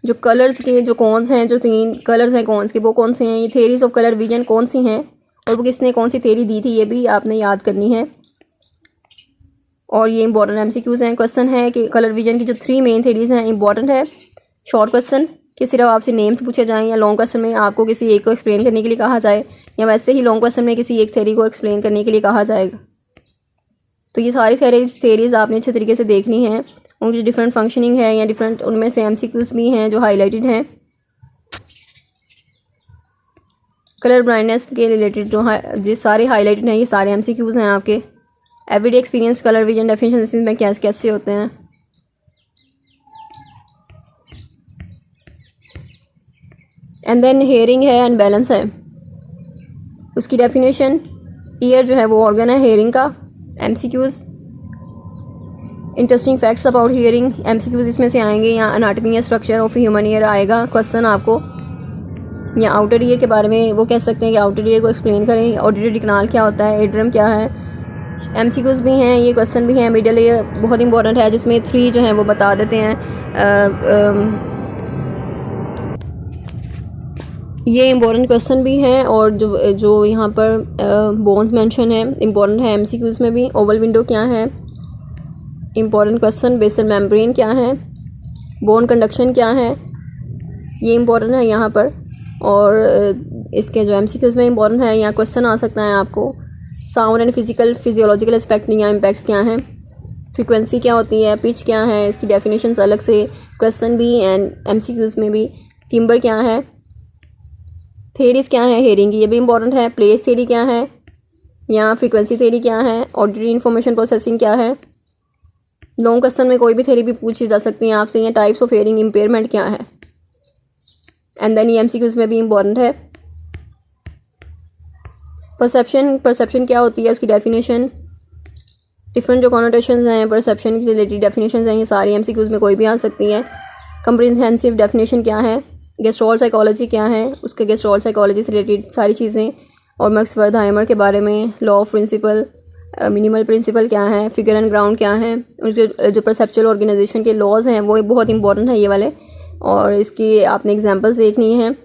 Speaker 1: जो कलर्स के जो कौन्स हैं, जो 3 कलर्स हैं कौन्स के, वो कौन से हैं। ये थेरीज ऑफ कलर विजन कौन सी हैं और वो किसने कौन सी थेरी दी थी, ये भी आपने याद करनी है। और ये इंपॉर्टेंट एमसीक्यूज हैं। क्वेश्चन है कि कलर विजन की जो 3 मेन थेरीज हैं इंपॉर्टेंट है। शॉर्ट क्वेश्चन कि सिर्फ आपसे नेम्स पूछे जाएं, या लॉन्ग क्वेश्चन में आपको किसी एक को एक्सप्लेन करने के लिए कहा जाए, या वैसे ही लॉन्ग क्वेश्चन में किसी एक थेरी को एक्सप्लेन करने के लिए कहा जाएगा। तो ये सारी थेरीज आपने अच्छे तरीके से देखनी है। उनकी डिफरेंट फंक्शनिंग है या डिफरेंट उनमें से एमसीक्यूज भी हैं जो हाईलाइटेड हैं। कलर ब्लाइंडनेस के रिलेटेड जो सारे हाईलाइटेड हैं, ये सारे एमसीक्यूज हैं आपके। Everyday experience colour vision deficiencies में कैसे होते हैं। एंड देन हेयरिंग है एंड बैलेंस है, उसकी डेफिनेशन। ईयर जो है वो ऑर्गन है हेयरिंग का। MCQs, interesting facts about hearing, MCQs इसमें से आएंगे। या एनाटॉमी या स्ट्रक्चर ऑफ ह्यूमन ईयर आएगा क्वेश्चन आपको। या आउटर ईयर के बारे में वो कह सकते हैं कि आउटर ईयर को एक्सप्लेन करें। ऑडिटरी कैनाल क्या होता है, एड्रम क्या है, एमसीक्यूज भी हैं, ये क्वेश्चन भी हैं। मिडल ईयर बहुत इंपॉर्टेंट है, जिसमें 3 जो हैं वो बता देते हैं। ये इंपॉर्टेंट क्वेश्चन भी हैं। और जो यहाँ पर बोन्स मेंशन है इंपॉर्टेंट है एमसीक्यूज में भी। ओवल विंडो क्या है, इंपॉर्टेंट क्वेश्चन। बेसल मेम्ब्रेन क्या है, बोन कंडक्शन क्या है, ये इंपॉर्टेंट है यहाँ पर। और इसके जो MCQs में इंपॉर्टेंट है, यहाँ क्वेश्चन आ सकता है आपको। साउंड एंड फिजियोलॉजिकल एस्पेक्ट या इम्पैक्ट्स क्या हैं, फ्रीक्वेंसी क्या होती है, पिच क्या है, इसकी डेफिनेशंस अलग से क्वेश्चन भी एंड MCQs में भी। टिम्बर क्या है, थेरीज क्या है हेयरिंग की, ये भी इंपॉर्टेंट है। प्लेस थेरी क्या है, यहाँ फ्रीक्वेंसी थेरी क्या है, ऑडिटरी इन्फॉर्मेशन प्रोसेसिंग क्या है। लॉन्ग क्वेश्चन में कोई भी थेरी भी पूछी जा सकती है आपसे, या टाइप्स ऑफ हेयरिंग इम्पेयरमेंट क्या है। एंड देन ये MCQs में भी इंपॉर्टेंट है। परसेप्शन क्या होती है, उसकी डेफिनेशन, डिफरेंट जो कॉनोटेशंस हैं परसेप्शन की रिलेटेड डेफिनेशंस हैं, ये सारी MCQs में कोई भी आ सकती हैं। कंप्रिहेंसिव डेफिनेशन क्या है, गेस्ट्रॉल साइकोलॉजी क्या है, उसके गेस्ट्रॉल साइकोलॉजी से रिलेटेड सारी चीज़ें, और मैक्स वर्दहाइमर के बारे में, law of principle, minimal principle क्या है, फिगर एंड ग्राउंड क्या है, उनके जो परसेप्चुअल ऑर्गेनाइजेशन के लॉज हैं वो बहुत इंपॉर्टेंट है ये वाले, और इसकी आपने एग्जांपल्स देखनी है।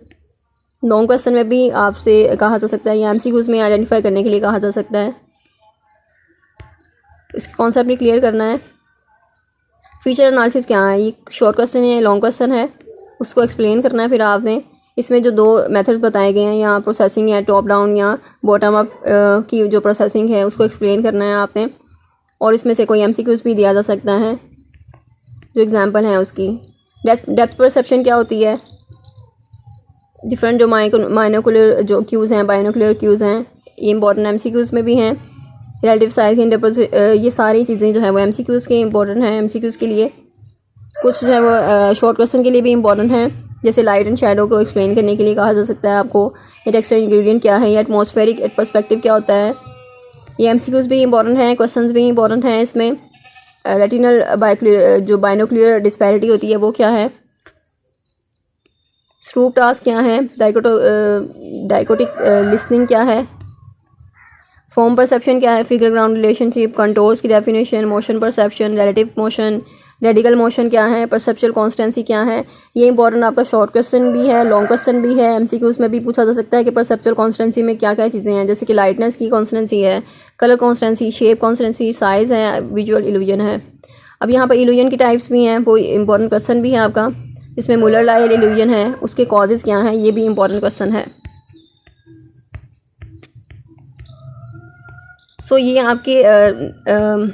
Speaker 1: लॉन्ग क्वेश्चन में भी आपसे कहा जा सकता है, या MCQs में आइडेंटिफाई करने के लिए कहा जा सकता है। इसका कॉन्सेप्ट भी क्लियर करना है। फीचर एनालिसिस क्या है, ये शॉर्ट क्वेश्चन है, लॉन्ग क्वेश्चन है, उसको एक्सप्लेन करना है। फिर आपने इसमें जो 2 मेथड्स बताए गए हैं, यहाँ प्रोसेसिंग है टॉप डाउन या बॉटम अप की जो प्रोसेसिंग है उसको एक्सप्लेन करना है आपने, और इसमें से कोई MCQs भी दिया जा सकता है जो एग्जांपल है उसकी। डेप्थ परसेप्शन क्या होती है, डिफरेंट जो माइनोकुलर जो क्यूज़ हैं, बाइनोकुलर क्यूज़ हैं, ये इंपॉर्टेंट MCQs में भी हैं। रिलेटिव साइज ये सारी चीज़ें जो है वो MCQs के इंपॉर्टेंट हैं MCQs के लिए। कुछ जो है वो शॉर्ट क्वेश्चन के लिए भी इंपॉर्टेंट हैं, जैसे लाइट एंड शैडो को एक्सप्लेन करने के लिए कहा जा सकता है आपको, ये टेक्सचर इंग्रेडिएंट क्या है, या एटमॉस्फेरिक पर्सपेक्टिव क्या होता है। ये MCQs भी इंपॉर्टेंट हैं, क्वेश्चंस भी इंपॉर्टेंट हैं इसमें। रेटिनल जो बाइनोकुलर डिस्पैरिटी होती है वो क्या है, स्ट्रूप टास्क क्या है, डाइकोटिक लिसनिंग क्या है, फॉर्म परसेप्शन क्या है, फिगर ग्राउंड रिलेशनशिप, कंटोर्स की definition, motion perception, relative motion, radical motion क्या है, परसेप्चुअल कॉन्स्टेंसी क्या है। ये इंपॉर्टेंट आपका शॉर्ट क्वेश्चन भी है, लॉन्ग क्वेश्चन भी है। MCQs में भी पूछा जा सकता है कि परसेप्चुअल कॉन्स्टेंसी में क्या क्या चीज़ें हैं, जैसे कि लाइटनेस की कॉन्स्टेंसी है, colour constituency, shape constituency, size है, विजुअल इल्यूजन है। अब यहाँ पर इल्यूजन की टाइप्स भी हैं, वो इंपॉर्टेंट क्वेश्चन भी है आपका, जिसमें मुलर लायर इल्यूजन है, उसके कॉजेज़ क्या हैं, ये भी इंपॉर्टेंट क्वेश्चन है। सो ये आपके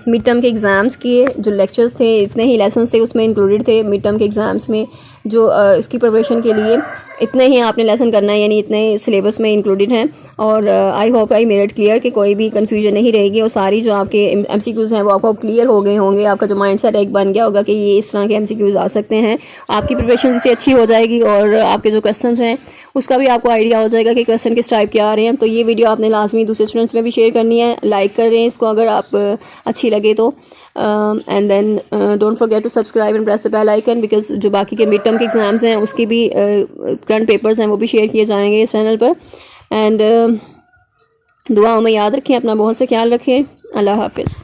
Speaker 1: मिड टर्म के एग्ज़ाम्स के जो लेक्चर्स थे, इतने ही लेसन्स थे उसमें इंक्लूडेड थे मिड टर्म के एग्ज़ाम्स में, जो इसकी प्रिपरेशन के लिए इतने ही आपने लेसन करना है, यानी इतने सिलेबस में इंक्लूडेड हैं। और I hope I made it clear कि कोई भी कन्फ्यूजन नहीं रहेगी, और सारी जो आपके MCQs हैं वो आपको क्लियर हो गए होंगे। आपका जो माइंड सेट एक बन गया होगा कि ये इस तरह के MCQs आ सकते हैं। आपकी प्रिपरेशन इससे अच्छी हो जाएगी, और आपके जो क्वेश्चन हैं उसका भी आपको आइडिया हो जाएगा कि क्वेश्चन किस टाइप के आ रहे हैं। तो ये वीडियो आपने लाजमी दूसरे स्टूडेंट्स में भी शेयर करनी है, लाइक करें इसको अगर आप अच्छी लगे तो, and then don't forget to subscribe and press the bell icon, because जो बाकी के मिड टर्म के एग्ज़ाम्स हैं उसके भी करंट पेपर्स हैं वो भी शेयर किए जाएंगे इस चैनल पर। एंड दुआओं में याद रखें, अपना बहुत से ख्याल रखें। अल्लाह हाफिज़।